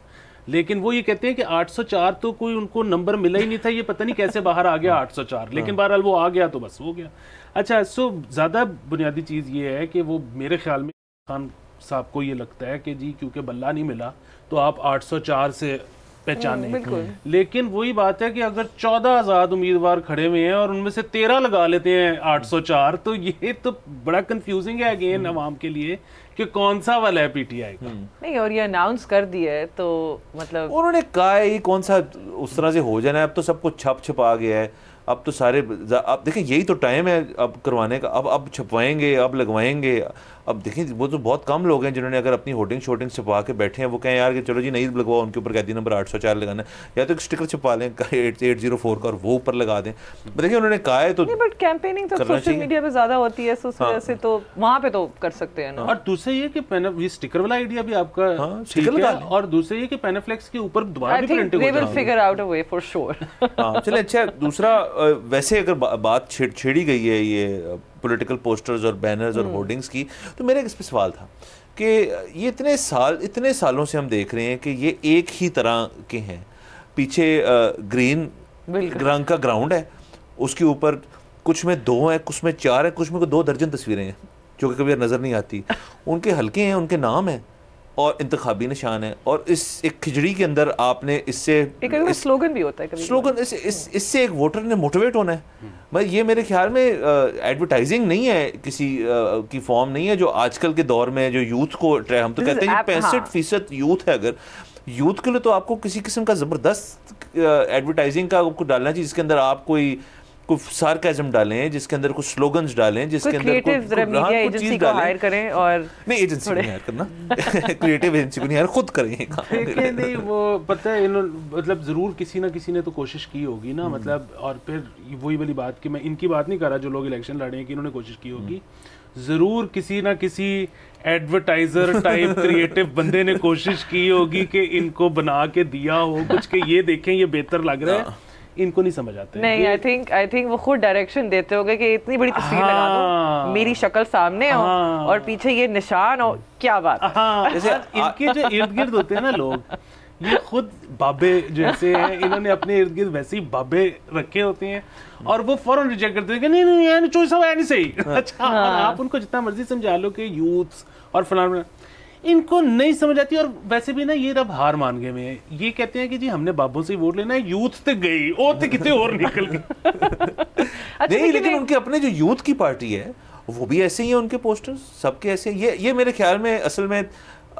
लेकिन वो ये कहते हैं कि 804 तो कोई उनको नंबर मिला ही नहीं था, ये पता नहीं कैसे बाहर आ गया 804, लेकिन बहरहाल वो आ गया तो बस हो गया। अच्छा, सो ज़्यादा बुनियादी चीज़ ये है कि वो मेरे ख्याल में खान साहब को ये लगता है कि जी क्योंकि बल्ला नहीं मिला तो आप 804 से पहचाने, लेकिन वही बात है कि अगर 14 आज़ाद उम्मीदवार खड़े हुए हैं और उनमें से 13 लगा लेते हैं 804, तो ये तो बड़ा कंफ्यूजिंग है अगेन अवाम के लिए कि कौन सा वाला है पीटीआई का। नहीं, और ये अनाउंस कर दिया है तो मतलब उन्होंने कहा है कौन सा उस तरह से हो जाना है, अब तो सब कुछ छपा गया है, अब तो सारे, अब देखिए यही तो टाइम है अब करवाने का, अब छपवाएंगे, अब लगवाएंगे, अब देखिए वो तो बहुत कम लोग हैं जिन्होंने अगर अपनी होर्डिंग शोटिंग छपा के बैठे हैं, वो कहें यार कि चलो जी नहीं लगवाओ, उनके ऊपर कैदी नंबर 804 लगाना है, या तो एक स्टिकर छपा लें 804 का और वो ऊपर लगा दें। देखिए उन्होंने कहा है तो, बट कैंपेनिंग तो सोशल मीडिया पे ज्यादा होती है, उस वजह से तो वहाँ पे तो कर सकते हैं ना। और दूसरा ये कि ये स्टिकर वाला आइडिया भी आपका स्टिकर लगा लें, और दूसरे ये कि पेनाफ्लेक्स के ऊपर दोबारा भी प्रिंटिंग हो जाएगी। Figure out a way for sure. हाँ चले। अच्छा दूसरा वैसे अगर बात छेड़ी गई है ये पॉलिटिकल पोस्टर्स और बैनर्स और होर्डिंग्स की, तो मेरा इस पे सवाल था कि ये इतने सालों से हम देख रहे हैं कि ये एक ही तरह के हैं। पीछे ग्रीन रंग का ग्राउंड है, उसके ऊपर कुछ में 2 है, कुछ में 4 है, कुछ में 2 दर्जन तस्वीरें हैं जो कि कभी नज़र नहीं आती। उनके हल्के हैं, उनके नाम हैं और इंतखाबी निशान है, और इस एक खिचड़ी के अंदर आपने इससे स्लोगन भी होता है कभी स्लोगन इससे एक वोटर ने मोटिवेट होना है। भाई ये मेरे ख्याल में एडवर्टाइजिंग नहीं है, किसी की फॉर्म नहीं है जो आजकल के दौर में जो यूथ को हम तो कहते हैं 65% यूथ है। अगर यूथ के लिए तो आपको किसी किस्म का ज़बरदस्त एडवर्टाइजिंग का आपको डालना चाहिए, जिसके अंदर आप कोई सार्काज़म डालें, जिसके अंदर कुछ स्लोगन्स डालें, जिसके अंदर मीडिया एजेंसी को हायर करें, और नहीं एजेंसी को हायर करना क्रिएटिव एजेंसी को नहीं हायर, खुद करें ये काम। नहीं वो पता है मतलब ज़रूर किसी ना किसी ने तो कोशिश की होगी ना, मतलब और फिर वही वाली बात कि मैं इनकी बात नहीं कर रहा जो लोग इलेक्शन लड़ रहे हैं कि इन्होंने कोशिश की होगी, ज़रूर किसी ना किसी एडवर्टाइजर टाइप क्रिएटिव बंदे ने कोशिश की होगी कि इनको बना के दिया हो कुछ कि ये देखें ये बेहतर लग रहा है, इनको नहीं समझ आते। नहीं, आई थिंक वो खुद डायरेक्शन देते होंगे कि इतनी बड़ी तस्वीर लगा दो, मेरी शक्ल सामने हो और पीछे ये निशान हो, क्या बात है। जैसे इनके जो इर्द गिर्द होते हैं ना लोग, ये खुद बाबे जैसे हैं, इन्होंने अपने इर्द गिर्द वैसे ही बाबे रखे होते हैं और वो फौरन रिजेक्ट करते हैं कि नहीं नहीं यार चॉइस है नहीं सही। अच्छा और आप उनको जितना मर्जी समझा लो कि यूथ्स और फलाना, इनको नहीं समझ आती। और वैसे भी ना ये अब हार मान गए में, ये कहते हैं कि जी हमने बाबों से वोट लेना है, यूथ तक गई और तो कितने और निकल गए। नहीं लेकिन उनके अपने जो यूथ की पार्टी है वो भी ऐसे ही है, उनके पोस्टर्स सबके ऐसे। ये मेरे ख्याल में असल में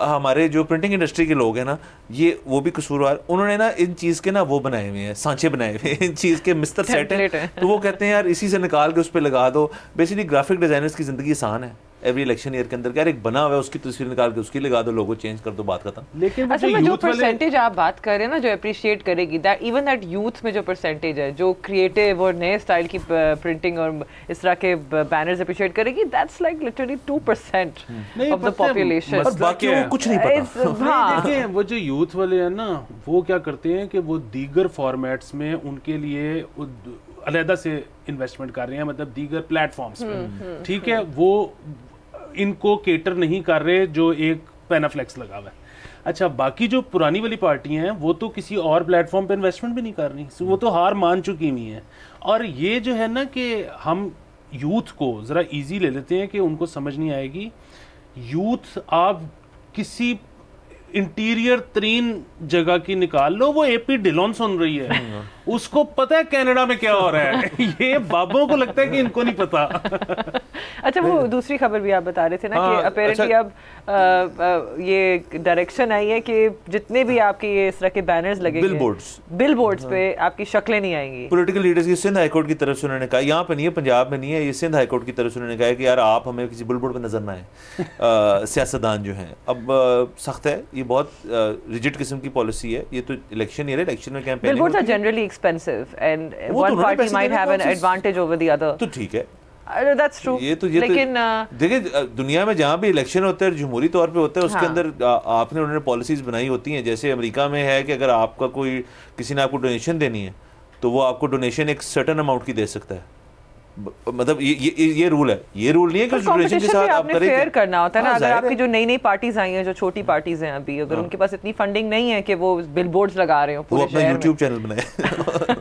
हमारे जो प्रिंटिंग इंडस्ट्री के लोग हैं ना, ये वो भी कसूरवार, उन्होंने ना इन चीज़ के ना वो बनाए हुए हैं, सांचे बनाए हुए हैं, इन चीज़ के मिस्टर सेट है, तो वो कहते हैं यार इसी से निकाल के उस पर लगा दो। बेसिकली ग्राफिक डिजाइनर्स की ज़िंदगी आसान है, एवरी इलेक्शन ईयर के अंदर यार एक बना हुआ है उसकी तस्वीर निकाल के उसकी लगा दो, लोगो चेंज कर दो, बात खत्म। लेकिन अच्छा जो परसेंटेज आप बात कर रहे हैं ना जो अप्रिशिएट करेगी, दैट इवन दैट यूथ में जो परसेंटेज है जो क्रिएटिव और नए स्टाइल की प्रिंटिंग और इस तरह के बैनर्स अप्रिशिएट करेगी, that's like literally 2% of the population. और बाकी को कुछ नहीं पता। देखिए वो जो यूथ वाले हैं ना, वो क्या करते हैं कि वो दीगर फॉर्मेट्स में उनके लिए अलहदा से इन्वेस्टमेंट कर रहे हैं, मतलब दीगर प्लेटफॉर्म्स पे, ठीक है, वो इनको केटर नहीं कर रहे जो एक पेनाफ्लेक्स लगा हुआ है। अच्छा बाकी जो पुरानी वाली पार्टियां हैं वो तो किसी और प्लेटफॉर्म पे इन्वेस्टमेंट भी नहीं कर रही, वो तो हार मान चुकी हुई हैं। और ये जो है ना कि हम यूथ को ज़रा इजी ले लेते हैं कि उनको समझ नहीं आएगी। यूथ आप किसी इंटीरियर 3 जगह की निकाल लो, वो एपी डिलॉन सुन रही है, उसको पता है कनाडा में क्या हो रहा है। ये बाबों को लगता है कि इनको नहीं पता। अच्छा वो दूसरी खबर भी आप बता रहे थे ना कि अपेरेंटली अब ये डायरेक्शन आई है कि जितने भी आपके ये इस तरह के बैनर्स लगेंगे बिलबोर्ड्स पे आपकी शक्लें नहीं आएंगी। पॉलिटिकल लीडर्स की सिंध हाईकोर्ट की तरफ से उन्होंने कहा, यहाँ पे नहीं है, पंजाब में नहीं है, ये सिंध हाईकोर्ट की तरफ से उन्होंने कहा कि यार आप हमें किसी बिलबोर्ड पे नजर ना आए। सियासतदान जो हैं अब सख्त है, ये बहुत रिजिड किस्म की पॉलिसी है, ये तो इलेक्शन ईयर है, इलेक्शन में campaign billboards are generally expensive and one party might have an advantage over the other. तो ठीक है, that's true. ये लेकिन देखिए दुनिया में जहाँ भी इलेक्शन होता है जमहूरी तौर पे होता है, उसके अंदर आपने उन्होंने पॉलिसीज बनाई होती हैं। जैसे अमेरिका में है कि अगर आपका कोई किसी ने आपको डोनेशन देनी है तो वो आपको डोनेशन एक सर्टेन अमाउंट की दे सकता है, मतलब ये रूल है, ये रूल नहीं है कि डोनेशन के साथ आप करें, फेयर करना होता है ना। अगर आपकी जो नई नई पार्टीज आई हैं, जो छोटी पार्टीज हैं अभी, अगर उनके पास इतनी फंडिंग नहीं है कि वो बिलबोर्ड्स लगा रहे हो पूरे शहर में, वो अपना YouTube चैनल बनाए।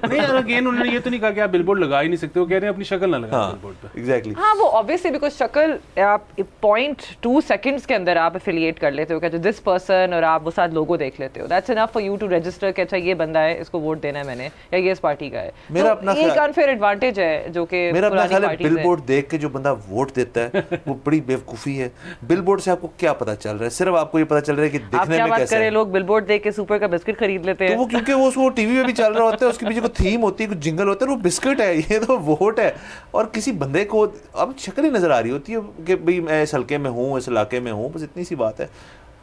नहीं अगेन उन्होंने ये तो नहीं कहा कि आप बिलबोर्ड लगा ही नहीं सकते, वो कह रहे हैं अपनी शक्ल ना लगाएं बिलबोर्ड पे। एग्जैक्टली हाँ वो ऑब्वियसली बिकॉज शक्ल आप 0.2 सेकंड्स के अंदर आप एफिलिएट कर लेते हो, कहते हो दिस पर्सन, और आप वो साथ लोगो देख लेते हो, that's enough for you to register कि अच्छा ये बंदा है, इसको वोट देना है मैंने, या ये इस पार्टी का है। मेरा अपना एक अनफेयर एडवांटेज है जो कि मेरा अपना ख्याल है parties बिल हैं। बोर्ड देख के जो बंदा वोट देता है वो बड़ी बेवकूफ़ी है। बिल बोर्ड से आपको क्या पता चल रहा है? सिर्फ आपको ये पता चल रहा है कि आप दिखने क्या में बात कैसा करें, है। लोग बिलबोर्ड देख के सुपर का बिस्किट खरीद लेते तो हैं। वो क्योंकि वो उसको टीवी में भी चल रहा होता है, उसके पीछे कोई थीम होती है, कुछ जिंगल होता है, वो बिस्किट है, ये तो वोट है। और किसी बंदे को अब शक्ल ही नजर आ रही होती है कि भाई मैं इस हल्के में हूँ, इस इलाके में हूँ, बस इतनी सी बात है।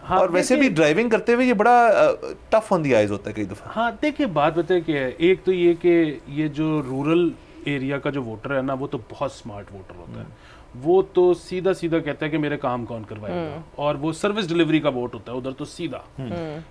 हाँ, और वैसे भी ड्राइविंग करते हुए ये बड़ा टफ ऑन दी आइज होता है कई दफ़ा। हाँ देखिए, बात बताए क्या है, एक तो ये कि ये जो रूरल एरिया का जो वोटर है ना, वो तो बहुत स्मार्ट वोटर होता है। वो तो सीधा सीधा कहता है कि मेरे काम कौन करवाएगा, और वो सर्विस डिलीवरी का वोट होता है उधर तो सीधा।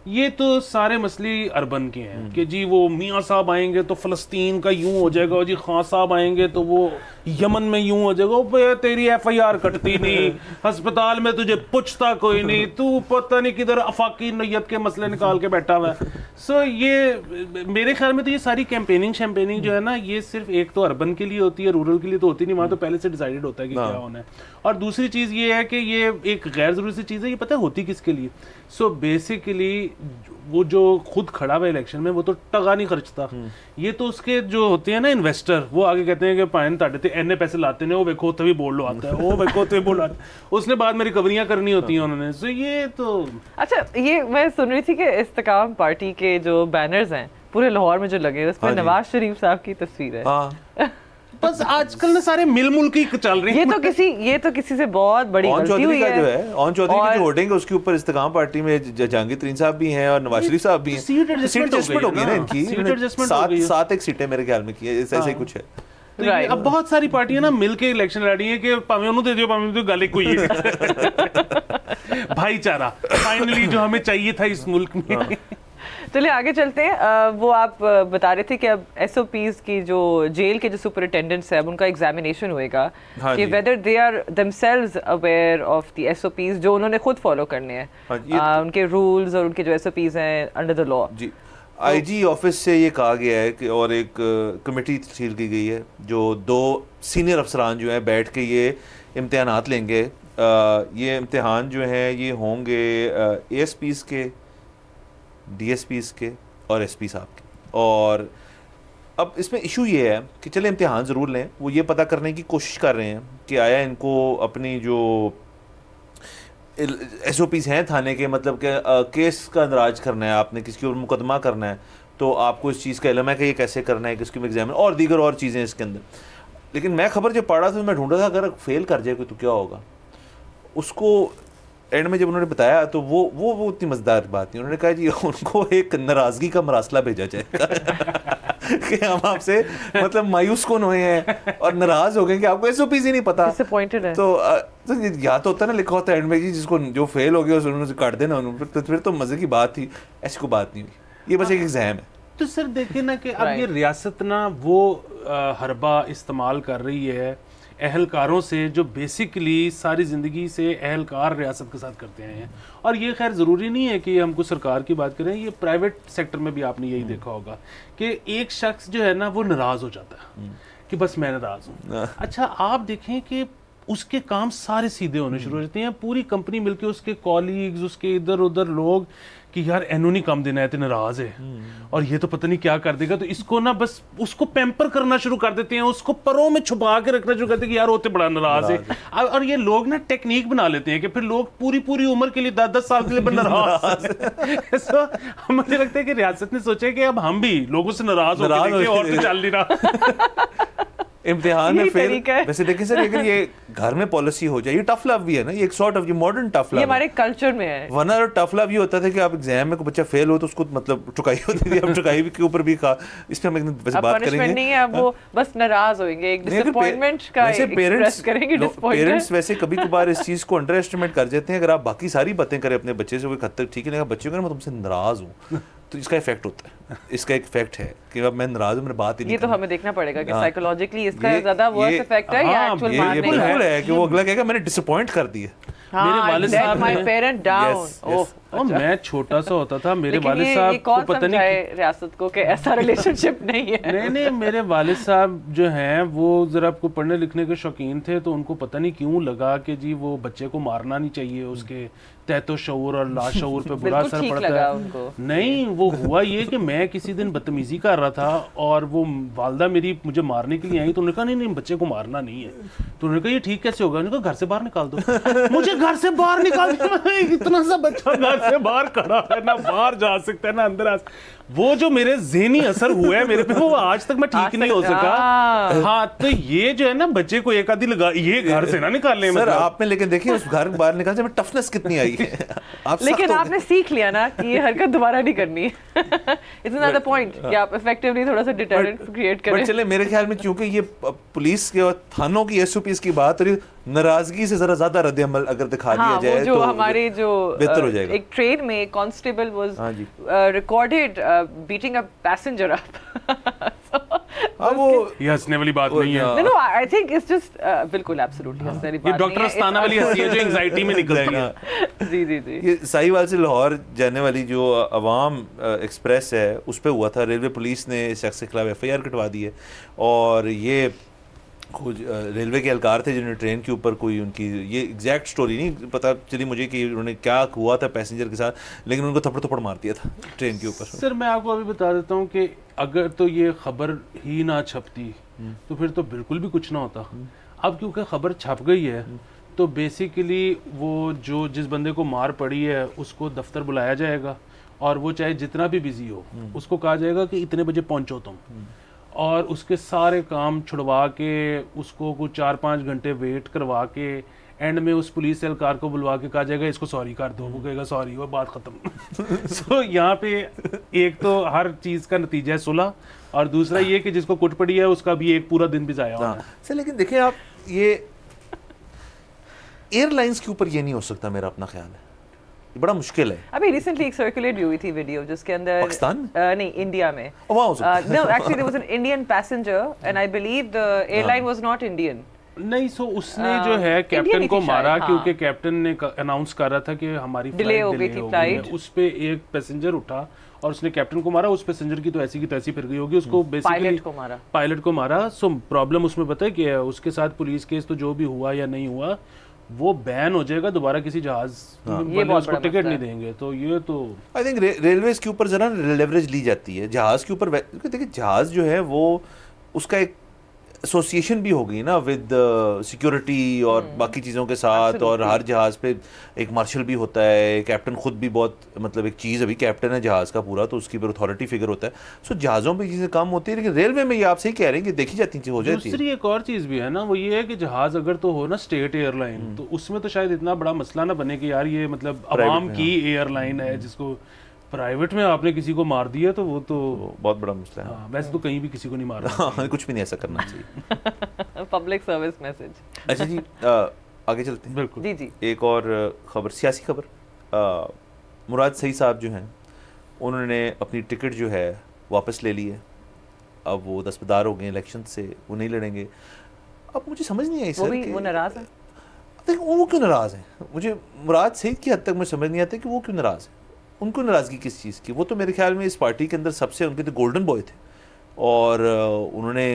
ये तो सारे मसले अर्बन के हैं कि जी वो मियाँ साहब आएंगे तो फलस्तीन का यूं हो जाएगा, और जी खान साहब आएंगे तो वो यमन में यूं हो जाएगा, बे तेरी FIR कटती नहीं, अस्पताल में तुझे पूछता कोई नहीं, तू पता नहीं किधर अफाकी नैयत के मसले निकाल के बैठा हुआ है। सो ये मेरे ख्याल में तो ये सारी कैंपेनिंग शैम्पेनिंग जो है ना, ये सिर्फ एक तो अर्बन के लिए होती है, रूरल के लिए तो होती नहीं। वहाँ तो पहले से डिसाइडेड होता है कि क्या होना है। और दूसरी चीज़ ये है कि ये एक गैर जरूरी सी चीज़ है, ये पता है होती किसके लिए। सो बेसिकली वो जो खुद खड़ा हुआ इलेक्शन में, वो तो टगा नहीं खर्चता। ये तो उसके जो होते हैं ना इन्वेस्टर, वो आगे कहते हैं कि पाइन ताड़े एने पैसे लाते हैं, वो वेखो तभी बोल लो आता है, वो वेखो तभी बोल आता है, उसने बाद में रिकवरियां करनी होती हैं उन्होंने। सो ये तो अच्छा, ये मैं सुन रही थी कि इस्तेकाम पार्टी के जो बैनर्स हैं पूरे लाहौर में जो लगे, उस पर नवाज शरीफ साहब की तस्वीर है। बस आजकल ना सारे मिल मुल की चल रही ये तो किसी से बहुत बड़ी गलती हुई है। जो है ऑन चौधरी की जो होर्डिंग है उसके ऊपर इस्तेकाम पार्टी में जहांगीर तरीन साहब भी हैं और नवाज शरीफ साहब भी हैं। सीट एडजस्टमेंट हो गई ना इनकी, सात एक सीटें मेरे ख्याल में की है, ऐसा ही कुछ है। तो अब बहुत सारी पार्टियां ना मिलके इलेक्शन लड़ रही हैं कि भावें उन्होंने दे दियो, भावें तो गाली कोई भाईचारा फाइनली जो हमें चाहिए था इस मुल्क में। चलिए आगे चलते हैं। वो आप बता रहे थे कि अब SOPs की जो जेल के जो सुपरिटेंडेंट्स हैं, अब उनका एग्जामिनेशन होएगा कि whether they are themselves aware of the SOPs जो उन्होंने खुद फॉलो करने हैं, उनके रूल्स और उनके जो SOPs हैं अंडर द लॉ। जी, IG ऑफिस से ये कहा गया है कि और एक कमेटी तश्कील की गई है जो 2 सीनियर अफसरान जो हैं बैठ के ये इम्तिहानात लेंगे। ये इम्तिहान जो हैं ये होंगे ASPs के, DSPs के और SP साहब के। और अब इसमें इशू ये है कि चले इम्तिहान ज़रूर लें, वो ये पता करने की कोशिश कर रहे हैं कि आया इनको अपनी जो SOPs हैं थाने के, मतलब कि केस का अंदराज करना है, आपने किसके ऊपर मुकदमा करना है तो आपको इस चीज़ का इल्म है कि ये कैसे करना है, किसके में एग्जाम और दीगर और चीज़ें इसके अंदर। लेकिन मैं खबर जब पढ़ रहा था तो मैं ढूंढ रहा था अगर फेल कर जाए कोई तो क्या होगा। उसको एंड में जब उन्होंने बताया तो वो इतनी मज़ेदार बात नहीं, उन्होंने कहा जी उनको एक नाराज़गी का मरासला भेजा जाएगा कि हम आपसे मतलब मायूस कौन हुए हैं और नाराज हो गए कि आपको SOPs ही नहीं पता, डिसअपॉइंटेड है। तो या तो होता है ना, लिखा होता है एंड में जी जिसको जो फेल हो गया उन्होंने काट देना, तो फिर तो मज़े की बात थी। ऐसी कोई बात नहीं हुई, ये बस एक एग्जाम है। तो सर देखिए ना कि अब ये रियासत ना वो हरबा इस्तेमाल कर रही है अहलकारों से जो बेसिकली सारी ज़िंदगी से अहलकार रियासत के साथ करते आए हैं। और ये खैर ज़रूरी नहीं है कि हम कुछ सरकार की बात करें, ये प्राइवेट सेक्टर में भी आपने यही देखा होगा कि एक शख्स जो है ना वो नाराज़ हो जाता है कि बस मैं नाराज़ हूँ। अच्छा आप देखें कि उसके काम सारे सीधे होने शुरू हो जाते हैं, पूरी कंपनी मिलके उसके कॉलीग्स, उसके इधर उधर लोग कि यार एनो नहीं कम देना है तो नाराज है और ये तो पता नहीं क्या कर देगा, तो इसको ना बस उसको पैम्पर करना शुरू कर देते हैं, उसको परों में छुपा के रखना शुरू करते हैं कि यार होते बड़ा नाराज है। और ये लोग ना टेक्निक बना लेते हैं कि फिर लोग पूरी उम्र के लिए 10-10 साल के लिए नाराज है। मुझे लगता है कि रियासत ने सोचा कि अब हम भी लोगों से नाराज होकर और तो चल नहीं रहा। इम्तिहान में फेल वैसे देखिए सर, लेकिन ये घर में पॉलिसी हो जाए, ये टफ लव भी है ना, ये एक सॉर्ट ऑफ ये मॉडर्न टफ लव, ये हमारे कल्चर में है। वरना टफ लव ये होता था कि आप एग्जाम में कोई बच्चा फेल हो तो उसको मतलब चुकाई होती थी, अब चुकाई के ऊपर भी का इस पे हम एक दिन वैसे बात करेंगे नहीं है, अब वो बस नाराज होंगे, एक डिसअपॉइंटमेंट का एक्सप्रेस करेंगे। पेरेंट्स वैसे कभी कभार इस चीज को अंडर एस्टिमेट कर देते हैं। अगर आप बाकी सारी बातें करें अपने बच्चे से कोई हद तक ठीक है, बच्चे को मैं तुमसे नाराज हूँ तो इसका इफेक्ट होता है, इसका एक इफेक्ट है कि अब मैं नाराज हूं, मेरी बात ही नहीं। ये तो हमें देखना पड़ेगा कि साइकोलॉजिकली इसका ज्यादा वर्स इफेक्ट है या एक्चुअल मारने का। ये बिल्कुल है कि वो अगला कहेगा मैंने डिसअपॉइंट कर दिया, मेरे वालिद साहब माय पेरेंट डाउन। और मैं छोटा सा होता था, मेरे वालिद साहब को पता नहीं रियासत को कि ऐसा रिलेशनशिप नहीं है। नहीं मेरे वालिद साहब जो हैं वो जरा आपको पढ़ने लिखने के शौकीन थे, तो उनको पता नहीं क्यों लगा कि जी वो बच्चे को मारना नहीं चाहिए, उसके तहतो शऊर और लाशऊर पे बुरा बिल्कुल असर ठीक पड़ता लगा है उनको। नहीं, वो हुआ ये कि मैं किसी दिन बदतमीजी कर रहा था और वो वालदा मेरी मुझे मारने के लिए आई, तो उन्होंने कहा नहीं नहीं बच्चे को मारना नहीं है। तो उन्होंने कहा ये ठीक कैसे होगा? उन्होंने कहा घर से बाहर निकाल दो। मुझे घर से बाहर निकाल दो, इतना सा बच्चा घर से बाहर खड़ा है, ना बाहर जा सकता है ना अंदर आ सकता। वो जो मेरे ज़हनी असर हुआ है मेरे पे, वो आज तक मैं ठीक नहीं हो सका। हाँ, तो ये जो है ना बच्चे को एक आधी लगा, ये घर से ना निकालने सर मतलब। आपने लेकिन देखिए उस घर बाहर निकालने में टफनेस कितनी आई है। आप लेकिन आपने सीख लिया ना कि ये हरकत दोबारा नहीं करनी। इट्स नॉट द पॉइंट कि आप इफेक्टिवली थोड़ा सा डिटरेंट क्रिएट करें। बट चले मेरे ख्याल में क्योंकि ये पुलिस के और थानों की एसओपीएस की बात हो रही, नाराजगी से जरा ज्यादा रद्द अमल अगर दिखा दिया जाए जो तो हमारे जो बेहतर हो जाएगा। एक ट्रेन में constable was recorded beating a passenger up. वो ये हंसने वाली बात नहीं है। No I think it's just बिल्कुल एब्सोल्युटली हंसने वाली ये बात डॉक्टर अस्ताना वाली हंसी है जो एंजाइटी में निकलती है। जी जी जी। ये साहिवाल से लाहौर जाने वाली जो अवाम एक्सप्रेस है उस पे हुआ था। रेलवे पुलिस ने इस शख्स के खिलाफ एफआईआर कटवा दी है और ये कुछ रेलवे के एहलकार थे जिन्होंने ट्रेन के ऊपर कोई उनकी ये एग्जैक्ट स्टोरी नहीं पता चली मुझे कि उन्होंने क्या हुआ था पैसेंजर के साथ, लेकिन उनको थप्पड़ थप्पड़ मार दिया था ट्रेन के ऊपर। सर मैं आपको अभी बता देता हूँ कि अगर तो ये खबर ही ना छपती तो फिर तो बिल्कुल भी कुछ ना होता। अब क्योंकि खबर छप गई है तो बेसिकली वो जो जिस बंदे को मार पड़ी है उसको दफ्तर बुलाया जाएगा और वो चाहे जितना भी बिजी हो उसको कहा जाएगा कि इतने बजे पहुंचो तुम, और उसके सारे काम छुड़वा के उसको कुछ 4-5 घंटे वेट करवा के एंड में उस पुलिस एहलकार को बुलवा के कहा जाएगा इसको सॉरी कर दो, वो कहेगा सॉरी, वो बात खत्म। सो यहाँ पे एक तो हर चीज़ का नतीजा है सुलह, और दूसरा ये कि जिसको कुट पड़ी है उसका भी एक पूरा दिन भी जाया होना है। सर लेकिन देखिए आप ये एयरलाइंस के ऊपर ये नहीं हो सकता, मेरा अपना ख्याल है ये बड़ा मुश्किल है। अभी रिसेंटली एक सर्कुलेट हुई थी वीडियो जिसके अंदर पाकिस्तान नहीं इंडिया में वहाँ हो सकता है। No actually there was an Indian passenger and I believe the airline was not Indian. नहीं, सो उसने जो है कैप्टन को मारा क्योंकि कैप्टन ने अनाउंस कर रहा था कि हमारी डिले हो गई थी फ्लाइट, उस पे एक पैसेंजर उठा और उसने कैप्टन को मारा। उस पैसेंजर की तो ऐसी की तैसी फिर गई होगी, उसको बेसिकली पायलट को मारा। सो प्रॉब्लम उसमें पता है क्या है, उसके साथ पुलिस केस तो जो भी हुआ या नहीं हुआ वो बैन हो जाएगा, दोबारा किसी जहाज वाले उसको टिकट नहीं देंगे। तो ये तो आई थिंक रेलवेज के ऊपर जरा लेवरेज ली जाती है, जहाज के ऊपर देखिए जहाज जो है वो उसका एक एसोसिएशन भी हो गई ना विद सिक्योरिटी और बाकी चीज़ों के साथ, और हर जहाज़ पे एक मार्शल भी होता है, कैप्टन खुद भी बहुत मतलब एक चीज़ अभी कैप्टन है जहाज़ का पूरा, तो उसकी ऊपर अथॉरिटी फिगर होता है। सो जहाज़ों पे चीज़ें कम होती है, लेकिन रेलवे में ये आप सही कह रहे हैं कि देखी जाती चीज़ हो जाती है। दूसरी एक और चीज़ भी है ना, वो ये है कि जहाज़ अगर तो हो ना स्टेट एयरलाइन, तो उसमें तो शायद इतना बड़ा मसला ना बने कि यार ये मतलब आवाम की एयरलाइन है, जिसको प्राइवेट में आपने किसी को मार दिया तो वो तो बहुत बड़ा मसला है। वैसे तो कहीं भी किसी को नहीं मारना, कुछ भी नहीं ऐसा करना चाहिए। Public service message. अच्छा जी आगे चलते हैं। बिल्कुल जी जी। एक और खबर, सियासी खबर, मुराद सईद साहब जो हैं उन्होंने अपनी टिकट जो है वापस ले ली है। अब वो दस्तबरदार हो गए इलेक्शन से, वो नहीं लड़ेंगे। अब मुझे समझ नहीं आई सर वो नाराज है। वो क्यों नाराज है? मुझे मुराद सईद की हद तक मुझे समझ नहीं आता कि वो क्यों नाराज है। उनको नाराज़गी किस चीज़ की? वो तो मेरे ख्याल में इस पार्टी के अंदर सबसे उनके तो गोल्डन बॉय थे, और उन्होंने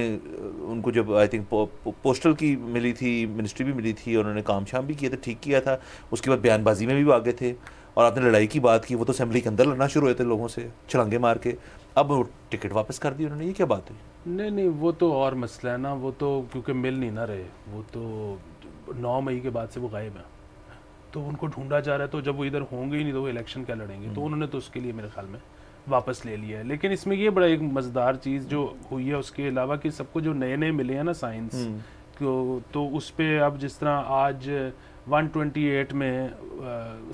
उनको जब आई थिंक पोस्टल की मिली थी, मिनिस्ट्री भी मिली थी, उन्होंने काम शाम भी किया था, ठीक किया था। उसके बाद बयानबाजी में भी आगे थे, और आपने लड़ाई की बात की, वो तो असेंबली के अंदर लड़ना शुरू हुए थे लोगों से छलांगे मार के। अब वो टिकट वापस कर दी उन्होंने, ये क्या बात हुई? नहीं वो तो और मसला है ना, वो तो क्योंकि मिल नहीं ना रहे, वो तो 9 मई के बाद से वो गायब है, तो उनको ढूंढा जा रहा है। तो जब वो इधर होंगे ही नहीं तो वो इलेक्शन क्या लड़ेंगे, तो उन्होंने तो उसके लिए मेरे ख्याल में वापस ले लिया है। लेकिन इसमें ये बड़ा एक मज़ेदार चीज़ जो हुई है उसके अलावा कि सबको जो नए नए मिले हैं ना साइंस, तो उस पर अब जिस तरह आज 128 में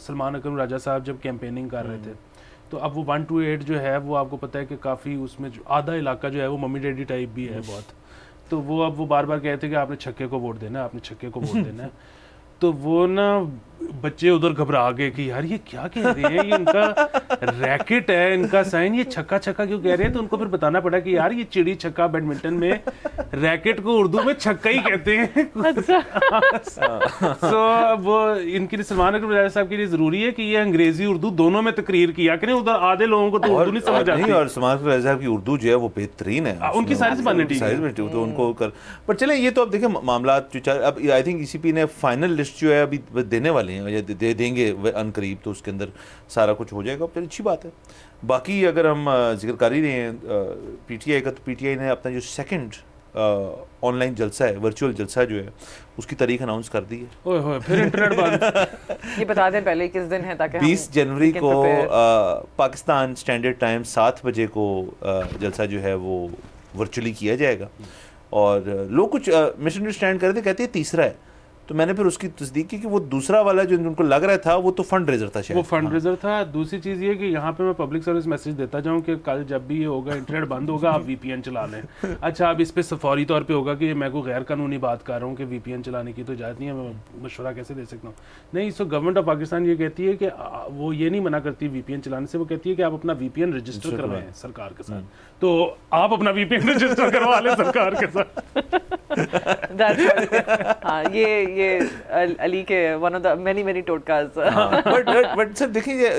सलमान अकरम राजा साहब जब कैंपेनिंग कर रहे थे, तो अब वो 128 जो है वो आपको पता है कि काफ़ी उसमें जो आधा इलाका जो है वो मम्मी डैडी टाइप भी है बहुत, तो वो अब वो बार बार कहते हैं कि आपने छक्के को वोट देना है, आपने छक्के को वोट देना है। तो वो ना बच्चे उधर घबरा गए कि यार ये क्या कह रहे हैं, ये इनका रैकेट है, इनका साइन, ये छक्का छक्का क्यों कह रहे हैं। तो उनको फिर बताना पड़ा कि यार ये चिड़ी छक्का बैडमिंटन में रैकेट को उर्दू में छक्का ही कहते हैं। सो वो इनके लिए सलमान अकरम राजा साहब के लिए जरूरी है कि ये अंग्रेजी उर्दू दोनों में तकरीर किया करें, उधर आधे लोगों को तो उर्दू नहीं समझ आती। और सलमान अकरम राजा साहब की उर्दू जो है वो बेहतरीन है, उनकी सारी ज़बानें ठीक है, तो उनको कर। पर चले ये तो अब देखिए मामला अब आई थिंक ईसीपी ने फाइनल लिस्ट लिस्ट जो है अभी देने वाले हैं या देंगे अनकरीब, तो उसके अंदर सारा कुछ हो जाएगा, फिर अच्छी बात है। बाकी अगर हम जिक्र कर ही रहे हैं पीटीआई का, तो पीटीआई ने अपना जो सेकंड ऑनलाइन जलसा है, वर्चुअल जलसा जो है, उसकी तारीख अनाउंस कर दी है। ओए फिर इंटरनेट बंद। ये बता दें पहले किस दिन है, ताकि 20 जनवरी को पाकिस्तान स्टैंडर्ड टाइम 7 बजे को जलसा जो है वो वर्चुअली किया जाएगा। और लोग कुछ मिसअंडरस्टैंड कर रहे थे, कहते हैं तीसरा है, तो मैंने फिर उसकी तस्दीक की कि वो दूसरा वाला जो उनको लग रहा था वो तो फंड रेजर था शायद। वो फंड रेजर था। दूसरी चीज़ ये कि यहाँ पे मैं पब्लिक सर्विस मैसेज देता जाऊँ कि कल जब भी ये होगा इंटरनेट बंद होगा आप वीपीएन चला लें। अच्छा, अब इस पे फौरी तौर पे होगा कि मैं कोई गैर कानूनी बात कर रहा हूँ कि वीपीएन चलाने की तो इजाज़त नहीं है, मैं मशवरा कैसे दे सकता हूँ? नहीं, सो गवर्नमेंट ऑफ पाकिस्तान ये कहती है कि वो ये नहीं मना करती वीपीएन चलाने से, वो कहती है कि आप अपना वीपीएन रजिस्टर करवाएं सरकार के साथ, तो आप अपना वीपीएन रजिस्टर करवा लें सरकार के साथ। हाँ, ये अली के वन ऑफ द मेनी टोटकाज। बट सर देखिए,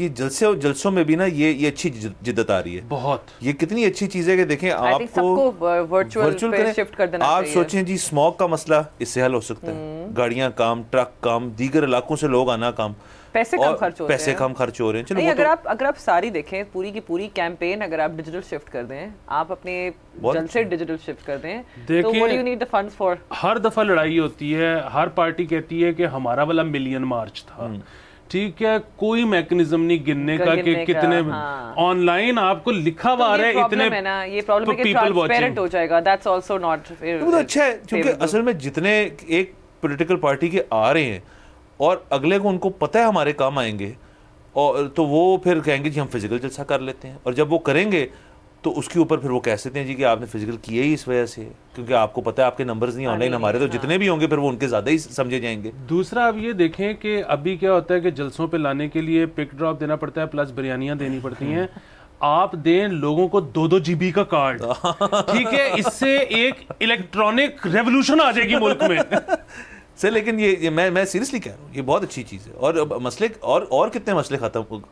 ये जलसों में भी ना ये अच्छी जिद्दत आ रही है बहुत। ये कितनी अच्छी चीज है कि देखें आपको वर्चुअल पे शिफ्ट कर देना आप सोचें जी, स्मॉग का मसला इससे हल हो सकता है, गाड़ियां कम, ट्रक कम, दीगर इलाकों से लोग आना कम, पैसे कम खर्च हो रहे हैं। चलो अगर आप सारी देखें पूरी की पूरी कैंपेन अगर आप डिजिटल शिफ्ट कर दें, आप अपने जलसे डिजिटल शिफ्ट कर दें, तो what do you need the funds for? हर दफा लड़ाई होती है, हर पार्टी कहती है कि हमारा वाला मिलियन मार्च था, ठीक है, कोई मैकेनिज्म नहीं गिनने का कि कितने ऑनलाइन आपको लिखा हुआ है इतने। है ना, ये प्रॉब्लम है कि ट्रांसपेरेंट हो जाएगा, दैट्स आल्सो नॉट। वो अच्छा है, क्योंकि असल में जितने एक पॉलिटिकल पार्टी के आ रहे हैं और अगले को उनको पता है हमारे काम आएंगे, और तो वो फिर कहेंगे जी हम फिजिकल जलसा कर लेते हैं, और जब वो करेंगे तो उसके ऊपर फिर वो कह सकते हैं जी कि आपने फिजिकल किया ही इस वजह से, क्योंकि आपको पता है आपके नंबर्स नहीं ऑनलाइन, हमारे तो जितने भी होंगे फिर वो उनके ज़्यादा ही समझे जाएंगे। दूसरा अब ये देखें कि अभी क्या होता है कि जलसों पे लाने के लिए पिक ड्रॉप देना पड़ता है, प्लस बिरयानियाँ देनी पड़ती हैं। आप दें लोगों को 2-2 GB का कार्ड, ठीक है, इससे एक इलेक्ट्रॉनिक रेवोल्यूशन आ जाएगी मुल्क में सर। लेकिन ये मैं सीरियसली कह रहा हूँ, ये बहुत अच्छी चीज़ है। और मसले और कितने मसले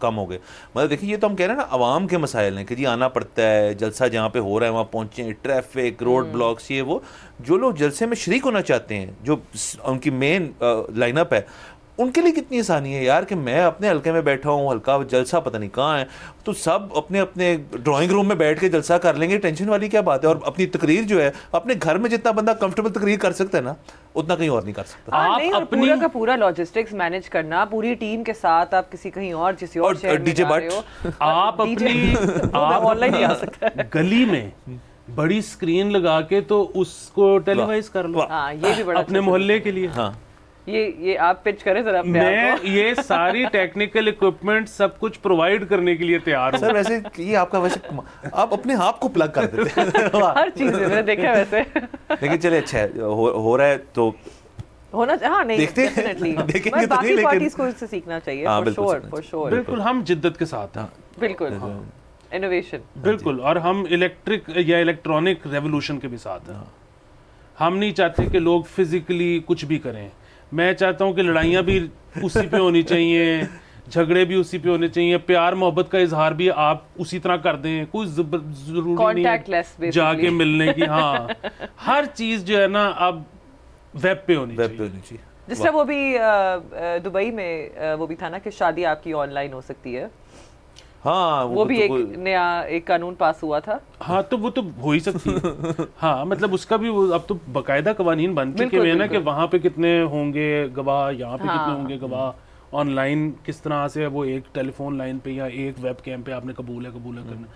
कम हो गए। मतलब देखिए, ये तो हम कह रहे हैं ना आवाम के मसाइल हैं कि जी आना पड़ता है, जलसा जहाँ पे हो रहा है वहाँ पहुँचे, ट्रैफिक, रोड ब्लॉक्स, ये वो। जो लोग जलसे में शरीक होना चाहते हैं, जो उनकी मेन लाइनअप है, उनके लिए कितनी आसानी है यार कि मैं अपने हल्के में बैठा हूँ, हल्का जलसा पता नहीं कहाँ है, तो सब अपने अपने ड्राइंग रूम में बैठ के जलसा कर लेंगे, टेंशन वाली क्या बात है। और अपनी तकरीर जो है अपने घर में जितना बंदा कंफर्टेबल तकरीर कर सकता है ना, उतना कहीं और नहीं कर सकता। आप अपनी पूरा का पूरा लॉजिस्टिक्स मैनेज करना, पूरी टीम के साथ आप किसी कहीं और किसी और शहर में जा रहे हो, आप अपनी ऑनलाइन ही आ सकता है, गली में बड़ी स्क्रीन लगा के तो उसको टेलीवाइज कर लो। ये भी बड़ा अपने मोहल्ले के लिए। हाँ, ये आप पिच करें जरा। मैं ये सारी टेक्निकल इक्विपमेंट सब कुछ प्रोवाइड करने के लिए तैयार हूं। सर वैसे ये आपका वैसे आप अपने आप को प्लग कर देते हैं हर चीज में, मैंने देखा वैसे। लेकिन चले अच्छा है, हो रहा है तो होना। हाँ, नहीं, देखते देखेंगे तो बाकी पार्टीज को इससे सीखना चाहिए, फॉर श्योर। बिल्कुल, हम जिद्दत के साथ हैं, बिल्कुल, इनोवेशन, बिल्कुल। और हम इलेक्ट्रिक या इलेक्ट्रॉनिक रेवोल्यूशन के भी साथ हैं। हम नहीं चाहते कि लोग फिजिकली कुछ भी करें। मैं चाहता हूं कि लड़ाइयाँ भी उसी पे होनी चाहिए, झगड़े भी उसी पे होने चाहिए, प्यार मोहब्बत का इजहार भी आप उसी तरह कर दें, कोई जरूरी नहीं जाके मिलने की। हाँ, हर चीज जो है ना अब वेब पे होनी चाहिए। जिस तरह वो भी दुबई में वो भी था ना कि शादी आपकी ऑनलाइन हो सकती है। हाँ, वो भी एक नया कानून पास हुआ था। हाँ, तो वो तो हो ही सकती है। हाँ, मतलब उसका भी अब तो बाकायदा कवानीन बन चुके हैं ना कि वहाँ पे कितने होंगे गवाह, यहाँ पे कितने होंगे गवाह, ऑनलाइन किस तरह से वो एक टेलीफोन लाइन पे या एक वेब कैम पे आपने कबूल है करना।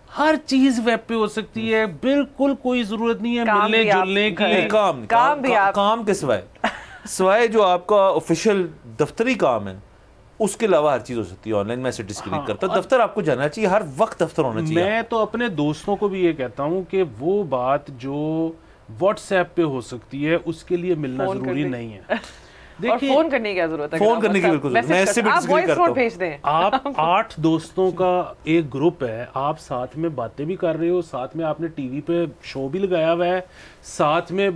हर चीज वेब पे हो सकती है, बिल्कुल कोई जरूरत नहीं है मिलने जुलने की। काम के सिवाय जो आपका ऑफिशियल दफ्तरी काम है, उसके अलावा हर चीज हो सकती है ऑनलाइन। मैं इसे डिस्करेज करता हूं, दफ्तर आपको जाना चाहिए, हर वक्त दफ्तर होना चाहिए। मैं तो अपने दोस्तों को भी ये कहता हूं कि वो बात जो व्हाट्सएप पे हो सकती है उसके लिए मिलना जरूरी नहीं है। देखिए, फोन करने की क्या जरूरत है? फोन करने की बिल्कुल मैं इससे भी डिस्करेज करता हूं। भेज दें। आप 8 दोस्तों का एक ग्रुप है, आप साथ में बातें भी कर रहे हो, साथ में आपने टीवी पे शो भी लगाया हुआ है, साथ में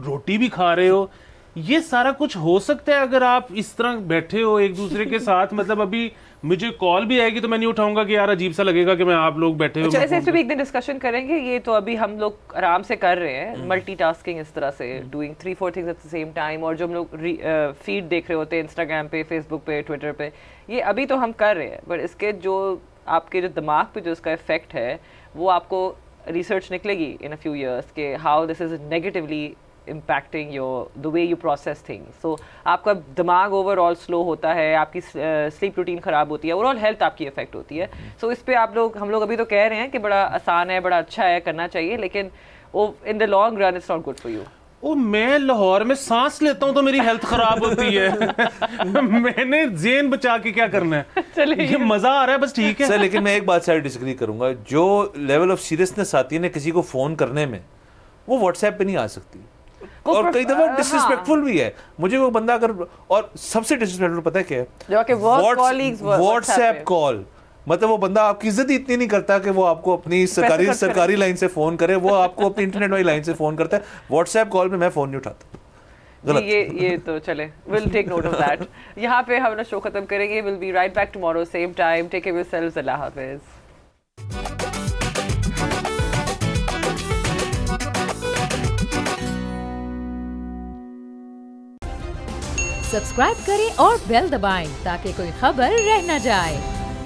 रोटी भी खा रहे हो। ये सारा कुछ हो सकता है अगर आप इस तरह बैठे हो एक दूसरे के साथ। मतलब अभी मुझे कॉल भी आएगी तो मैं नहीं उठाऊंगा कि यार अजीब सा लगेगा कि मैं आप लोग बैठे अच्छा, हो। ऐसे इस पे भी एक दिन डिस्कशन करेंगे। ये तो अभी हम लोग आराम से कर रहे हैं, मल्टीटास्किंग इस तरह से, doing 3-4 things at the same time. और जो हम लोग फीड देख रहे होते हैं इंस्टाग्राम पे, फेसबुक पे, ट्विटर पे, ये अभी तो हम कर रहे हैं, बट इसके जो आपके जो दिमाग पे जो इसका इफेक्ट है वो आपको रिसर्च निकलेगी इन अ फ्यू इयर्स के how this is negatively impacting the way you process things. So आपका दिमाग ओवरऑल स्लो होता है, आपकी स्लीप रूटीन ख़राब होती है, ओवरऑल हेल्थ आपकी इफेक्ट होती है। So इस पे हम लोग अभी तो कह रहे हैं कि बड़ा आसान है, बड़ा अच्छा है, करना चाहिए, लेकिन वो in the long run it's not good for you. Oh, मैं लाहौर में सांस लेता हूँ तो मेरी हेल्थ खराब होती है। मैंने जेन बचा के क्या करना है? चलिए, ये मजा आ रहा है बस, ठीक है सर। लेकिन मैं एक बात से डिसएग्री करूंगा, जो लेवल ऑफ सीरियसनेस आती है ना किसी को फोन करने में, वो व्हाट्सएप पे नहीं आ सकती, और कई दफा डिसरिस्पेक्टफुल भी है। मुझे वो बंदा अगर, और सबसे डिसरिस्पेक्टफुल पता है क्या है? WhatsApp call. मतलब वो बंदा आपकी इज्जत ही इतनी नहीं करता कि वो आपको अपनी सरकारी लाइन से फोन करे, वो आपको अपनी इंटरनेट वाली लाइन से फोन करता है। व्हाट्सएप कॉल पे मैं फोन नहीं उठाता। ये तो चले, will take note of that. यहाँ पे हम अपना शो खत्म करेंगे। Will be right back tomorrow same time. Take care of yourselves. अल्लाह हाफिज। सब्सक्राइब करें और बेल दबाएं ताकि कोई खबर रह न जाए।